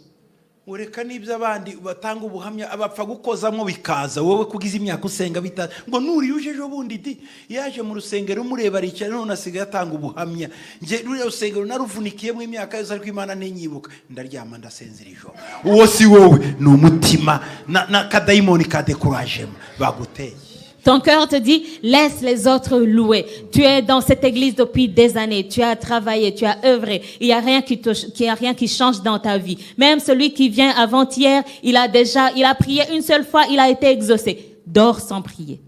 Ureka n'ibyo abandi batanga ubuhamya abapfa gukozamo bikaza wowe kugize imyaka usenga bita ngo nuriyuje ejo bundi di yaje mu rusengero umureba aricara none asigaye atanga ubuhamya nge ruriya rusengero naruvunikiyemo imyaka yose ariko Imana ntinyibuka ndaryama ndasenza ijoro. Uwo si wowe ni umutima na kadayimoni ka découragement baguteye. Ton cœur te dit, laisse les autres louer. Tu es dans cette église depuis des années. Tu as travaillé, tu as œuvré. Il n'y a rien qui change dans ta vie. Même celui qui vient avant-hier, il a prié une seule fois, il a été exaucé. Dors sans prier.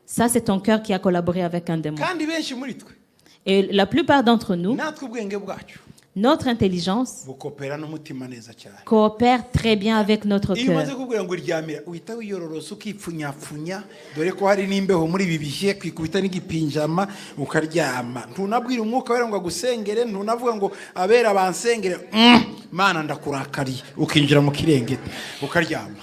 Ça, c'est ton cœur qui a collaboré avec un démon. Kandi benshi muri twe Et la plupart d'entre nous, natwe ubwenge bwacu notre intelligence bukopera n'umutima neza cyane. coopère très bien avec notre Iyo umaze cœur. kubwira ngo iryamira uhita wiyororosa ukipfunyapfunya dore ko hari n'imbeho muri ibi bihe kwikubita n'igipinjama ukaryama. Ntunabwira umwuka wera ngo agusengere, ntunavuga ngo abera bansengere. Mana ndakurakariye ukinjira mu kirengete ukaryama.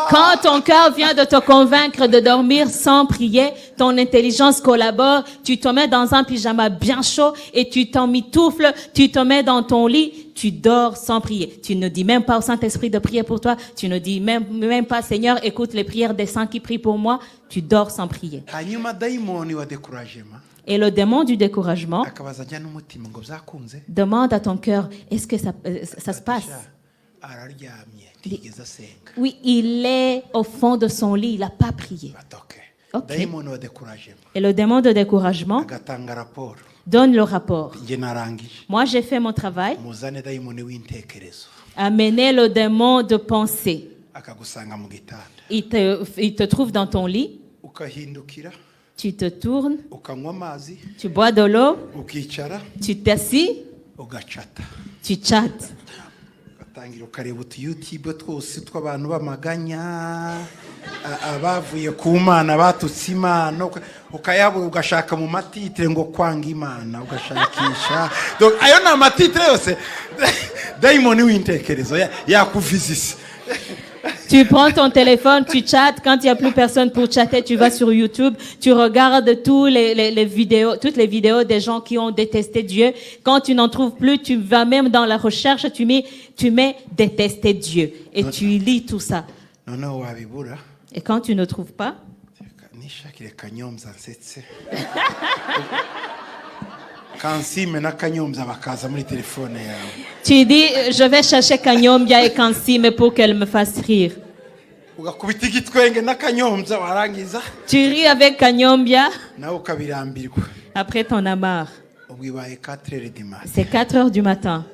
Quand ton cœur vient de te convaincre de dormir sans prier, ton intelligence collabore, tu te mets dans un pyjama bien chaud et tu t'emmitoufles, tu te mets dans ton lit, tu dors sans prier. Tu ne dis même pas au Saint-Esprit de prier pour toi, tu ne dis même pas Seigneur, écoute les prières des saints qui prient pour moi, tu dors sans prier. Hanyuma dayimoni wa découragement Et le démon du découragement akabaza ajya n'umutima ngo byakunze demande à ton cœur, est-ce que ça se passe? araryamye ntigeze asenga. Oui, il est au fond de son lit, il n'a pas prié. Batoke. Ok. Dayimoni wa découragement Et le démon de découragement agatanga raporo. donne le rapport. Nge narangije. Moi, j'ai fait mon travail. Muzane dayimoni w'intekerezo Amener le démon de pensée. akagusanga mu gitanda. Il te trouve dans ton lit, Ukahindukira tu te tournes, ukanywa amazi tu bois de l'eau, ukicara tu t'assis, ugacata. tu chattes. ugatangira ukareba utu YouTube twose tw'abantu b'amaganya abavuye ku mana batutse imana ukayabura ugashaka mu matitire ngo kwanga imana ugashakisha ayo ni amatitire yose dayimoni w'intekerezo yakuvizisi. Tu prends ton téléphone, tu chattes. Quand il n'y a plus personne pour chatter, tu vas sur YouTube, tu regardes toutes les vidéos des gens qui ont détesté Dieu. Quand tu n'en trouves plus, tu vas même dans la recherche, tu mets détester Dieu. Et tu lis tout ça. Et quand tu ne trouves pas, tu dis, je vais chercher Kanyombia et Kansime pour qu'elle me fasse rire. Tu ris avec Kanyombia. Après, t'en as marre. C'est 4 heures du matin.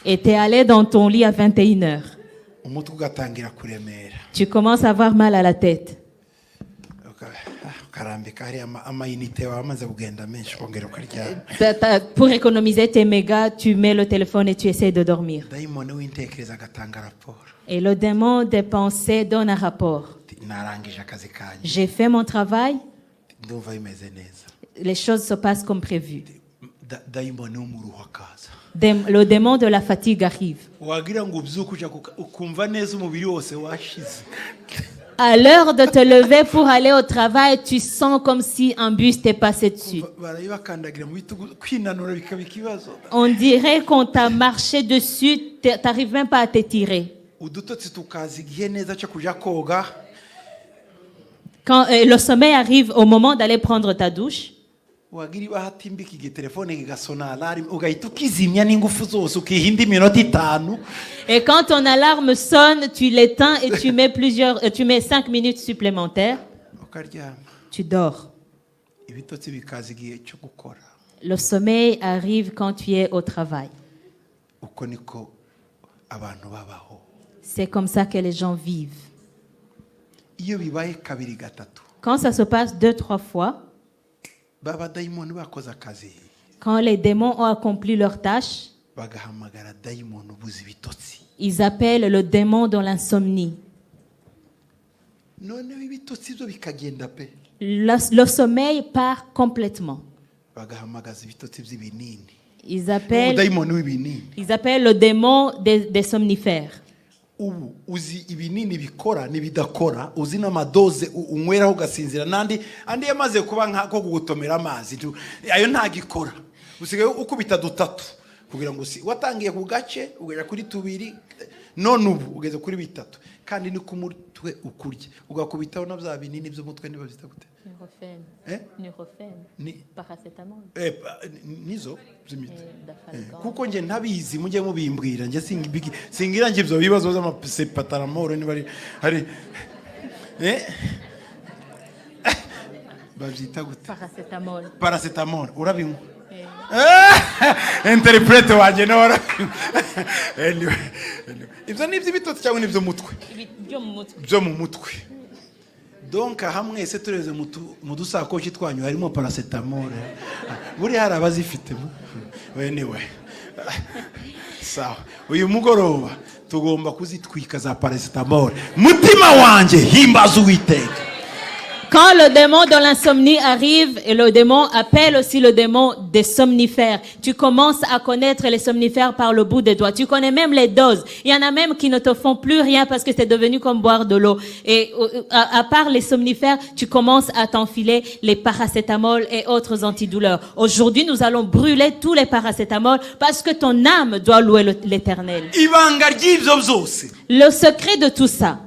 Et t'es allé dans ton lit à 21h. Tu commences à avoir mal à la tête. Pour économiser tes mégas, tu mets le téléphone et tu essaies de dormir. Et le démon des pensées donne un rapport. J'ai fait mon travail. Les choses se passent comme prévu. Le démon de la fatigue arrive. À l'heure de te lever pour aller au travail, tu sens comme si un bus t'est passé dessus. On dirait qu'on t'a marché dessus, t'arrives même pas à t'étirer. Quand le sommeil arrive au moment d'aller prendre ta douche, et quand ton alarme sonne, tu l'éteins et tu mets 5 minutes supplémentaires. Tu dors. Le sommeil arrive quand tu es au travail. C'est comme ça que les gens vivent. Quand ça se passe 2-3 fois, quand les démons ont accompli leur tâche, ils appellent le démon de l'insomnie. Le sommeil part complètement. Ils appellent le démon des somnifères. Uzi ibinini bikora nibidakora uzi n'amadoze unyweraho ugasinzira nandi andi yamaze kuba nkako kugutomera amazi ayo ntagikora usigaye ukubita dutatu kugira ngo watangiye ku gace ugera kuri 2 none ubu ugeze kuri 3 kandi ni ku mutwe ukurya ugakubitaho na bya binini byo mutwe niba byita gute Nurofen ni paracetamol nizo kuko nje ntabizi mujye mubimbwira nje singira nje byo bibazo z'amapataramoro ni bari hari babyita gute paracetamol urabinywa interprete waje nora ibyo ni iby'ibitotsi cyangwa ni ibyo mutwe byo mu mutwe. Donc hamwe se tureze mu dusakoshi twanyu harimo paracetamol buri hari abazifite anyway sawa uyu mugoroba tugomba kuzitwika za paracetamol mutima wanje himbaza Uwiteka. Quand le démon de l'insomnie arrive, et le démon appelle aussi le démon des somnifères. Tu commences à connaître les somnifères par le bout des doigts. Tu connais même les doses. Il y en a même qui ne te font plus rien parce que c'est devenu comme boire de l'eau. Et à part les somnifères, tu commences à t'enfiler les paracétamol et autres antidouleurs. Aujourd'hui, nous allons brûler tous les paracétamol parce que ton âme doit louer l'Éternel. Le secret de tout ça,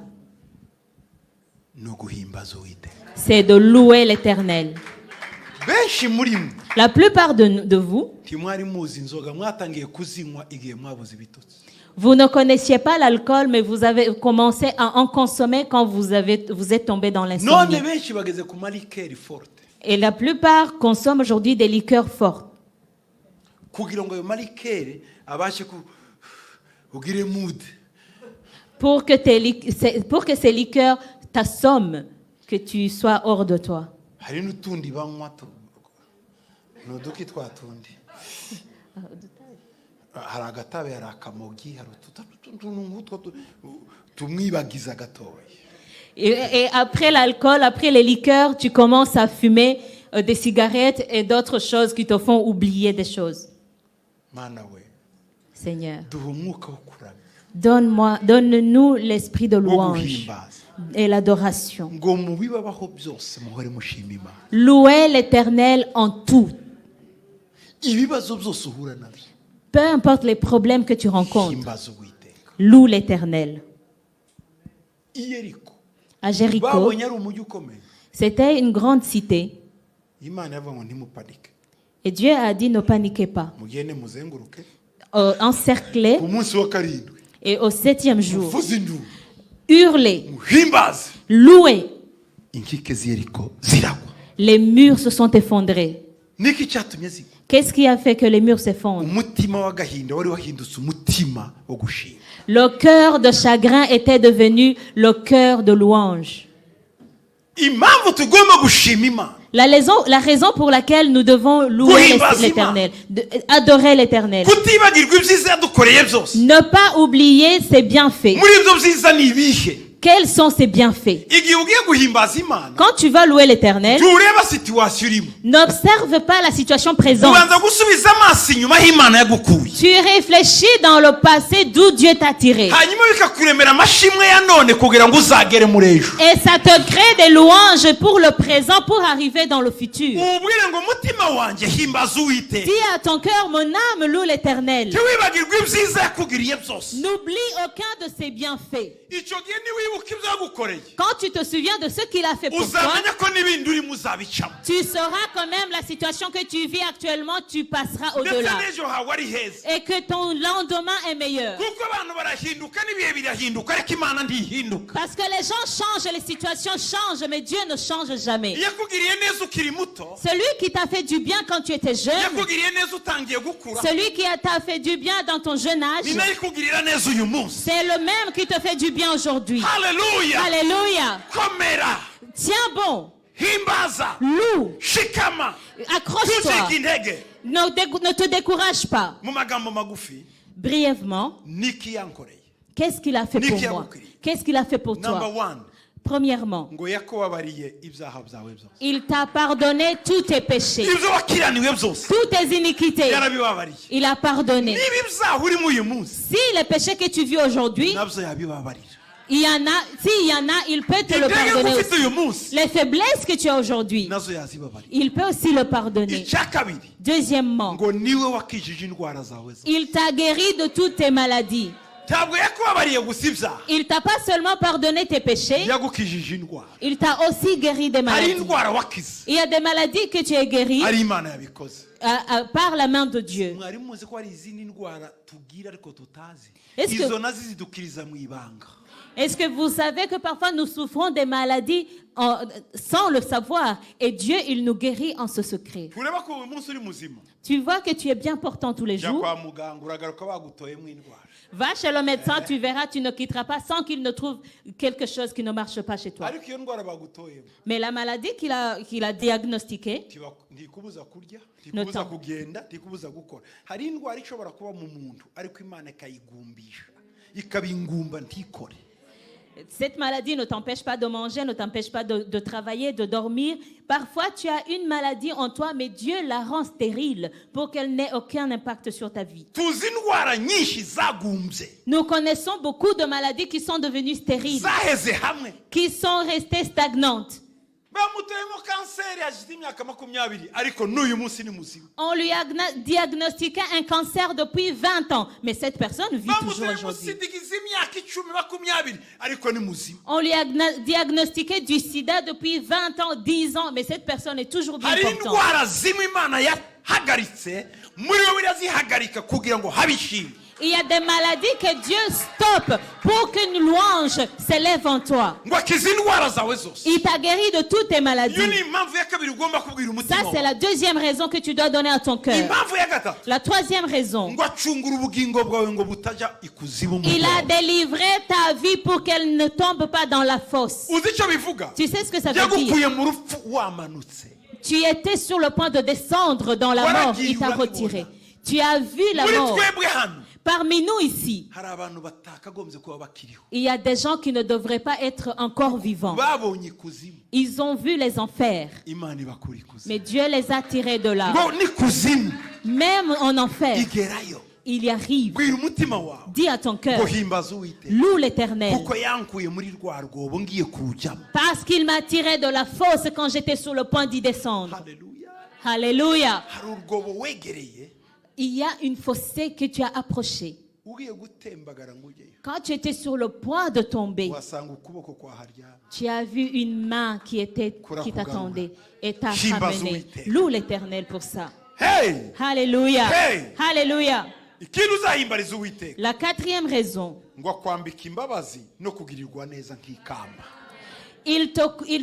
c'est de louer l'Éternel. La plupart de vous, vous ne connaissiez pas l'alcool, mais vous avez commencé à en consommer quand vous êtes tombé dans l'insomnie. Et la plupart consomment aujourd'hui des liqueurs fortes. Pour que ces liqueurs t'assomment, que tu sois hors de toi. hari agatabi hari akamogi hari utuntu nk'utwo tumwibagiza gatoya. Et après l'alcool, après les liqueurs, tu commences à fumer des cigarettes et d'autres choses qui te font oublier des choses. Seigneur, donne-nous l'esprit de louange et l'adoration. Louez l'Éternel en tout. Peu importe les problèmes que tu rencontres, loue l'Éternel. À Jéricho, c'était une grande cité. Et Dieu a dit ne paniquez pas. Encerclez. Et au 7e jour, hurlez, louez. Les murs se sont effondrés. Qu'est-ce qui a fait que les murs s'effondrent? Le cœur de chagrin était devenu le cœur de louange. La raison pour laquelle nous devons louer l'Éternel, adorer l'Éternel, ne pas oublier ses bienfaits. Quels sont ses bienfaits? Quand tu vas louer l'Éternel, n'observe pas la situation présente. Tu réfléchis dans le passé d'où Dieu t'a tiré. Et ça te crée des louanges pour le présent, pour arriver dans le futur. Dis à ton cœur, mon âme loue l'Éternel. N'oublie aucun de ses bienfaits. Quand tu te souviens de ce qu'il a fait pour toi, tu sauras quand même la situation que tu vis actuellement, tu passeras au-delà. Et que ton lendemain est meilleur. Parce que les gens changent, les situations changent, mais Dieu ne change jamais. Celui qui t'a fait du bien quand tu étais jeune, celui qui t'a fait du bien dans ton jeune âge, c'est le même qui te fait du bien aujourd'hui. Alléluia. Alléluia. Tiens bon. Loue. Accroche-toi. Ne te décourage pas. Brièvement, qu'est-ce qu'il a fait pour moi? Qu'est-ce qu'il a fait pour toi? Premièrement, il t'a pardonné tous tes péchés, toutes tes iniquités. Il a pardonné. Si les péchés que tu vis aujourd'hui, il y en a, s'il y en a, il peut te le pardonner aussi. Les faiblesses que tu as aujourd'hui, il peut aussi le pardonner. Deuxièmement, il t'a guéri de toutes tes maladies. Il t'a pas seulement pardonné tes péchés, il t'a aussi guéri des maladies. Il y a des maladies que tu es guéri par la main de Dieu. Est-ce que vous savez que parfois nous souffrons des maladies sans le savoir, et Dieu il nous guérit en ce secret. Tu vois que tu es bien portant tous les jours. Va chez le médecin, tu verras, tu ne quitteras pas sans qu'il ne trouve quelque chose qui ne marche pas chez toi. Mais la maladie qu'il a diagnostiquée, cette maladie ne t'empêche pas de manger, ne t'empêche pas de travailler, de dormir. Parfois, tu as une maladie en toi, mais Dieu la rend stérile pour qu'elle n'ait aucun impact sur ta vie. Nous connaissons beaucoup de maladies qui sont devenues stériles, qui sont restées stagnantes. On lui a diagnostiqué un cancer depuis 20 ans, mais cette personne vit toujours aujourd'hui. On lui a diagnostiqué du sida depuis 20 ans, 10 ans, mais cette personne est toujours bien portante. Il y a des maladies que Dieu stoppe pour qu'une louange s'élève en toi. Il t'a guéri de toutes tes maladies. Ça, c'est la deuxième raison que tu dois donner à ton cœur. La troisième raison, il a délivré ta vie pour qu'elle ne tombe pas dans la fosse. Tu sais ce que ça veut dire? Tu étais sur le point de descendre dans la mort, il t'a retiré. Tu as vu la muri mort. twebwe hano Parmi nous ici, hari abantu batakagombye kuba bakiriho, il y a des gens qui ne devraient pas être encore vivants. babonye ikuzimu, Ils ont vu les enfers, Imana ibakura ikuzimu. mais Dieu les a tirés de là. ngo n'ikuzimu Même en enfer, igerayo, il y arrive. bwira umutima wawe Dis à ton cœur, ngo himbaza Uwiteka loue l'Éternel. kuko yankuye muri rwa rwobo ngiye kuwujyamo. Parce qu'il m'a tiré de la fosse quand j'étais sur le point d'y descendre. Haleluya. Alléluia. Hari urwobo wegereye Il y a une fossée que tu as approchée. ugiye gutembagara ngo ujyeyo, Quand tu étais sur le point de tomber, wasanga ukuboko kwaharyana. tu as vu une main qui t'attendait et t'a Himbaza ramené. Uwiteka. Loue l'Éternel pour ça. Hey, Alléluia. Hey! Alléluia. ikintu uzahimbariza Uwiteka La quatrième raison, ngo akwambika imbabazi no kugirirwa neza nk'ikamba. il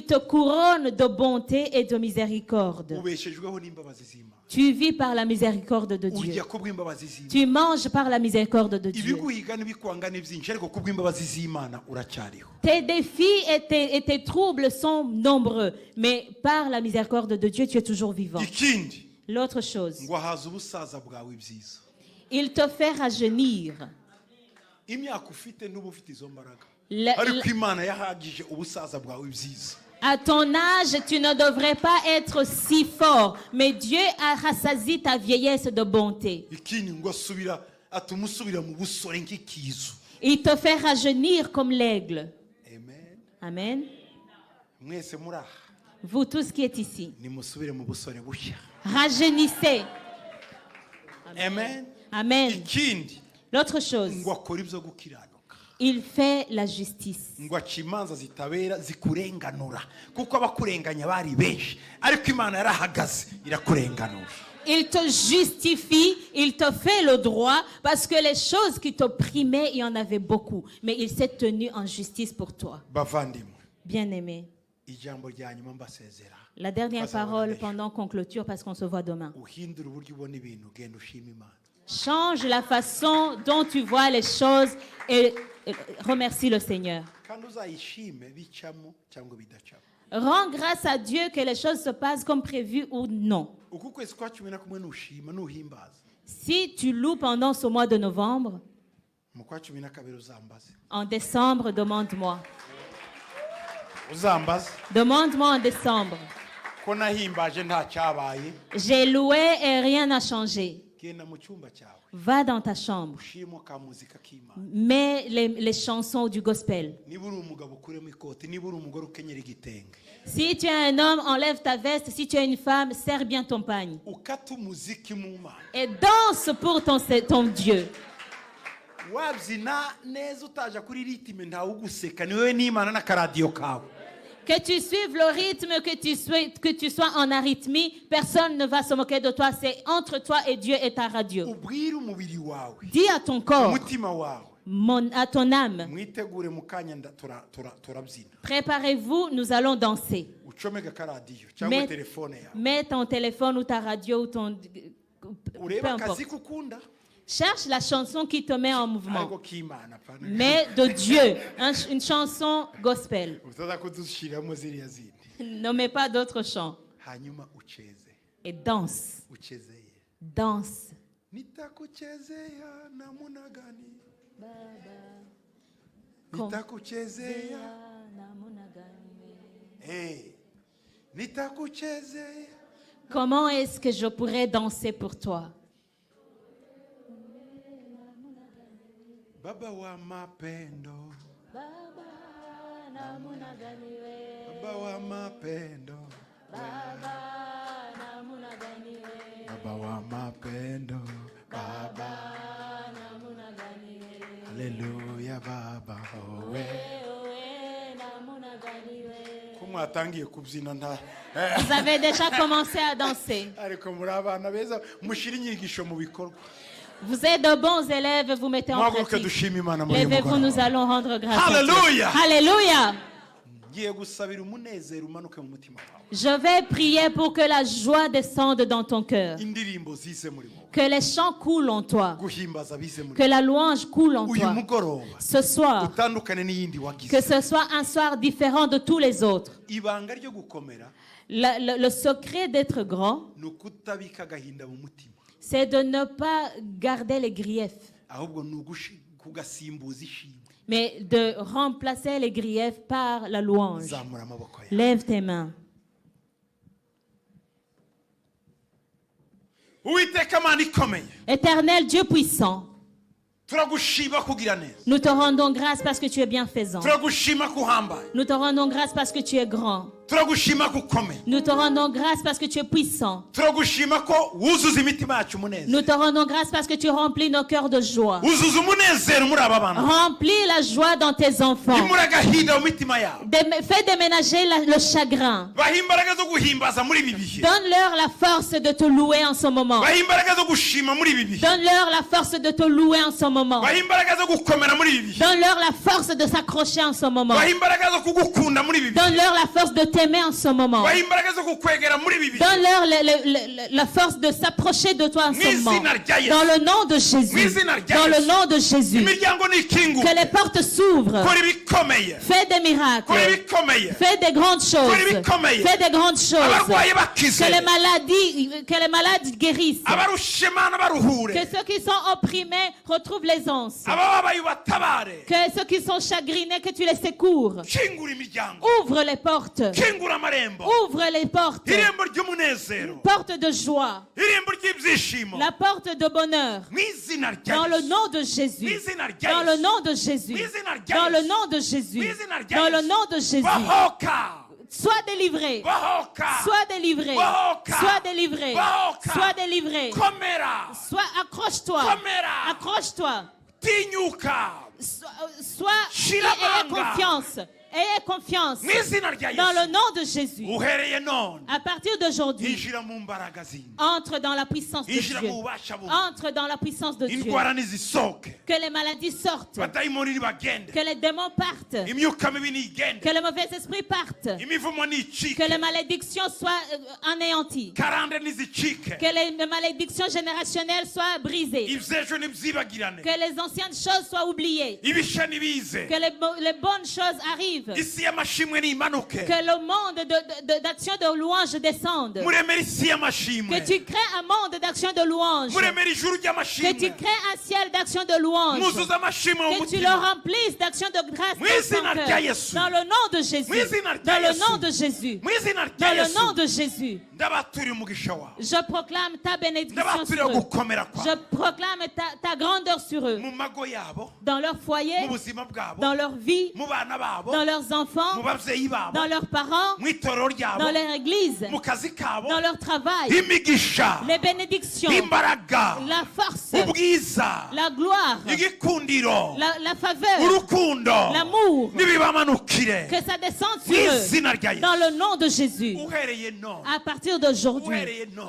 te couronne de bonté et de miséricorde. ubeshejweho n'imbabazi z'Imana, Tu vis par la miséricorde de Dieu. urya kubw'imbabazi z'Imana. Tu manges par la miséricorde de Dieu. ibiguhiga n'ibikwanga ni byinshi, ariko kubw'imbabazi z'Imana uracyariho. Tes défis et tes troubles sont nombreux, mais par la miséricorde de Dieu, tu es toujours vivant. ikindi L'autre chose, ngo ahaza ubusaza bwawe ibyiza. il te fait rajeunir. imyaka ufite n'uba ufite izo mbaraga, Le- ariko Imana yahagije ubusaza bwawe ibyiza. À ton âge, tu ne devrais pas être si fort, mais Dieu a rassasié ta vieillesse de bonté. ikindi ngo atuma usubira mu busore nk'ikizu. Il te fait rajeunir comme l'aigle. Amen. Amen. mwese muri aha Vous tous qui êtes ici, nimusubire mu busore bushya. rajeunissez. Amen. Amen. ikindi L'autre chose, ngo akora ibyo gukiranuka, il fait la justice. ngo aca imanza zitabera zikurenganura, kuko abakurenganya bari benshi, ariko Imana yarahagaze irakurenganura. Il te justifie, il te fait le droit, parce que les choses qui t'opprimaient, il y en avait beaucoup. Mais il s'est tenu en justice pour toi. bavandimwe, Bien-aimé, ijambo rya nyuma mbasezera, la dernière Face à parole la pendant qu'on clôture, parce qu'on se voit demain. uhindura uburyo ubona ibintu, genda ushima Imana. Change la façon dont tu vois les choses et remercie le Seigneur. kandi uzayishime bicamo cyangwa bidacamo. Rends grâce à Dieu que les choses se passent comme prévu ou non. uku kwezi kwa 11 nushima nuhimbaza, Si tu loues pendant ce mois de novembre, mu kwa 12 uzambaze, en décembre, demande-moi. uzambaze Demande-moi en décembre. ko nahimbaje nta cyabaye. J'ai loué et rien n'a changé. genda mu cyumba cyawe Va dans ta chambre. ushimo ka muzika k'Imana. Mets les chansons du gospel. niba uri umugabo ukuremo ikoti, niba uri umugore ukenyera igitenge, Si tu es un homme, enlève ta veste. Si tu es une femme, serre bien ton pagne. ukata umuziki mu Mana, Et danse pour ton Dieu. wabyina neza utaja kuri ritime ntawe uguseka, ni wowe n'Imana n'akaradiyo kawe. Que tu suives le rythme, que tu sois en arythmie, personne ne va se moquer de toi. C'est entre toi et Dieu et ta radio. ubwire umubiri wawe, Dis à ton corps, umutima wawe, à ton âme, mwitegure mu kanya turabyina. préparez-vous, nous allons danser. ucomeka akaradiyo cyangwa Mais- telefone yawe, Mets ton téléphone ou ta radio ou ton... Peu urebe importe. akazi kukunda, Cherche la chanson qui te met en mouvement. ariko k'Imana pana, Mais de Dieu, une chanson gospel. utaza kudushyiramo ziriya zindi. Ne mets pas d'autres chants. hanyuma ucheze Et danse. uchezeye, Danse. nitakuchezea namna gani, Kom- nitakuchezea hey, nitakuchezea. Comment est-ce que je pourrais danser pour toi? Baba wa mapendo, Baba wa mapendo, Baba wa mapendo, Baba. Haleluya Baba owe. Ko mwatangiye kubyina nta Vous avez déjà commencé à danser. ariko muri abana beza mushira inyigisho mu bikorwa. Vous êtes de bons élèves, vous mettez en Mwaguruke pratique. dushima Imana muri uyu Levez-vous, nous mugoroba. allons rendre grâce à Dieu. Alléluia. Alléluia. Ngiye gusabira umunezero umanuke mu mutima wawe. Je vais prier pour que la joie descende dans ton cœur. Indirimbo zize muri wowe. Que les chants coulent en toi. Guhimbaza bize muri Que la louange coule en uyu toi. mugoroba. Ce soir, Utandukane n'iyindi wagize. que ce soit un soir différent de tous les autres. Ibanga ryo gukomera Le secret d'être grand, ni ukutabika agahinda mu mutima. c'est de ne pas garder les griefs, ahubwo ni kugasimbuza ishimwe. mais de remplacer les griefs par la louange. Zamura amaboko yawe. Lève tes mains. Uwiteka Mana ikomeye, Éternel Dieu puissant, turagushima kugira neza, nous te rendons grâce parce que tu es bienfaisant. turagushima kuhambaye, Nous te rendons grâce parce que tu es grand. turagushima kukomeye, Nous te rendons grâce parce que tu es puissant. turagushima ko wuzuza imitima yacu umunezero, Nous te rendons grâce parce que tu remplis nos cœurs de joie. wuzuza umunezero muri aba bana, Remplis la joie dans tes enfants. imura agahinda mu mitima yabo, Fais déménager le chagrin. baha imbaraga zo guhimbaza muri ibi bihe, Donne-leur la force de te louer en ce moment. baha imbaraga zo gushima muri ibi bihe, Donne-leur la force de te louer en ce moment. baha imbaraga zo gukomera muri ibi bihe, Donne-leur la force de s'accrocher en ce moment. baha imbaraga zo kugukunda muri ibi bihe, Donne-leur la force de t'aimer en ce moment. baha imbaraga zo kukwegera muri ibi bihe, Donne-leur la force de s'approcher de toi en ce moment. Dans le nom de Jésus. Dans le nom de Jésus. imiryango nikinguke, Que les portes s'ouvrent. kora ibikomeye, Fais des miracles. kora ibikomeye, Fais des grandes choses. Fais des grandes choses. abarwayi bakize, Que les malades guérissent. abarushe Mana baruhure, Que ceux qui sont opprimés retrouvent l'aisance. abababaye ubatabare, Que ceux qui sont chagrinés, que tu les secours. kingura imiryango, Ouvre les portes. kingura amarembo, Ouvre les portes. irembo ry'umunezero, Porte de joie. irembo ry'ibyishimo, La porte de bonheur. mu izina rya Dans le Yesu, nom de mu Jésus. izina rya Dans le Yesu, nom de Jésus. mu izina rya Dans le Yesu, nom de Jésus. mu izina rya Dans le Yesu, nom de Jésus. bahoka, Sois délivré. bahoka, Sois délivré. Bahoka. Sois délivré. Bahoka. Sois délivré. komera, Sois, accroche-toi. komera, Accroche-toi. tinyuka, Sois, ayez confiance. Ayez confiance. mu izina rya Dans le Yesu, nom de Jésus. uhereye none À partir d'aujourd'hui, injira mu mbaraga zindi, entre dans la puissance de injira mu Dieu. bubasha bubi, Entre dans la puissance de Dieu. indwara nizisohoke, Que les maladies sortent. abadayimoni nibagende, Que les démons partent. imyuka mibi nigende, Que les mauvais esprits partent. imivumo Que nicike, les malédictions soient anéanties. karande nizicike, Que les malédictions générationnelles soient brisées. ibyejo nibyibagirane, Que les anciennes choses soient oubliées. ibisha nibize, Que les bonnes choses arrivent. isi y'amashimwe nimanuke, Que le monde d'action de louange descende. muremere isi Que y'amashimwe, tu crées un monde d'action de louange. muremere ijuru Que tu ry'amashimwe, crées un ciel d'action de louange. muzuze amashimwe mu Que tu le mutima, remplisses d'action de grâce mu dans izina ton rya cœur. Yesu, Dans le nom de Jésus. mu izina rya Dans le Yesu, nom de Jésus. mu izina Dans rya le nom Yesu, de Jésus. ndabaturira umugisha wawe, Je proclame ta bénédiction ndabaturira sur eux. gukomera kwawe, Je proclame ta grandeur sur eux. mu mago yabo, Dans leur foyer, mu buzima bwabo, dans leur vie, mu bana babo, dans leurs mu enfants, babyeyi babo, dans leurs parents, mu itorero ryabo, dans leur église, mu kazi kabo, dans leur travail. imigisha, Les bénédictions, imbaraga, la force, ubwiza, la gloire, igikundiro, la faveur, urukundo, l'amour, nibibamanukire, que ça descende mu sur eux. izina rya Dans Yesu, le nom de Jésus. uhereye none À partir d'aujourd'hui,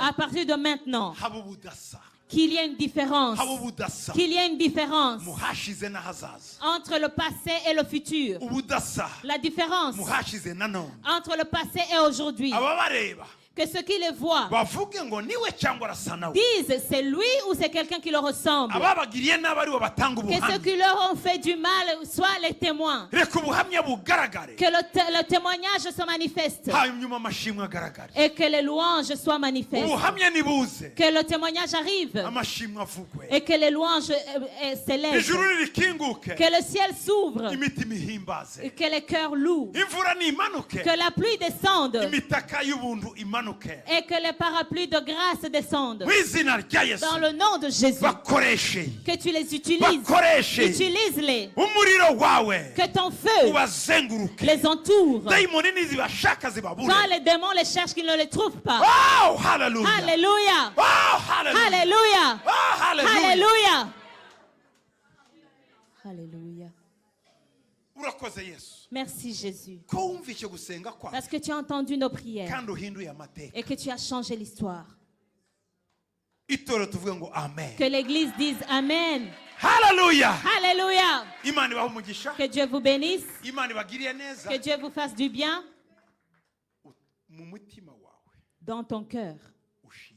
à partir de maintenant, haba ubudasa, qu'il y ait une différence, haba ubudasa qu'il y ait une différence mu hashize n'ahazaza, entre le passé et le futur. ubudasa La différence mu hashize na none, entre le passé et aujourd'hui. ababareba Que ceux qui les voient bavuge ngo niwe cyangwa arasa nawe, disent c'est lui ou c'est quelqu'un qui leur ressemble. ababagiriye nabi ari bo batanga Que ceux ubuhamya, qui leur ont fait du mal soient les témoins. reka ubuhamya bugaragare, Que le témoignage se manifeste hanyuma amashimwe agaragare, et que les louanges soient manifestes. ubuhamya nibuze, Que le témoignage arrive amashimwe avugwe, et que les louanges s'élèvent. ijuru nirikinguke, Que le ciel s'ouvre. imitima ihimbaze, Et que les cœurs louent. imvura nimanuke, Que la pluie descende. imitaka y'ubuntu imanuke, Et que les parapluies de grâce descendent. mu izina rya Yesu, Dans le nom de Jésus. bakoreshe, Que tu les utilises. bakoreshe, Utilise-les. umuriro wawe Que ton feu ubazenguruke, les entoure. dayimoni nizibashaka zibabure. Quand les démons les cherchent, qu'ils ne les trouvent pas. Oh, hallelujah. Alléluia. Oh, hallelujah. Alléluia. Oh, hallelujah. Alléluia. Alléluia. Urakoze Yesu, Merci Jésus. ko wumvise gusenga kwawe Parce que tu as entendu nos prières kandi uhinduye amateka. et que tu as changé l'histoire. Itorero tuvuge ngo amen. Que l'Église dise Amen. Hallelujah. Alléluia. Imana ibahe umugisha, Que Dieu vous bénisse. Imana ibagiriye neza Que Dieu vous fasse du bien mu mutima wawe, dans ton cœur. ushime.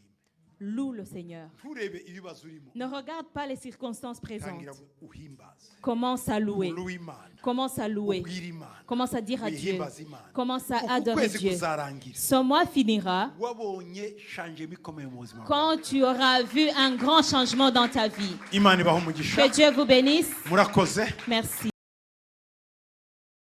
Loue le Seigneur. nturebe ibibazo urimo, Ne regarde pas les circonstances présentes. tangira uhimbaze, Commence à louer. uluwe Imana, Commence à louer. ubwire Imana, Commence à dire à Dieu. wihimbaze Imana. Commence à Uku adorer kwezi Dieu. kuzarangira Ce mois finira wabonye shanje bikomeye mu buzima bwawe. quand tu auras vu un grand changement dans ta vie. Imana ibahe umugisha, Que Dieu vous bénisse. murakoze. Merci.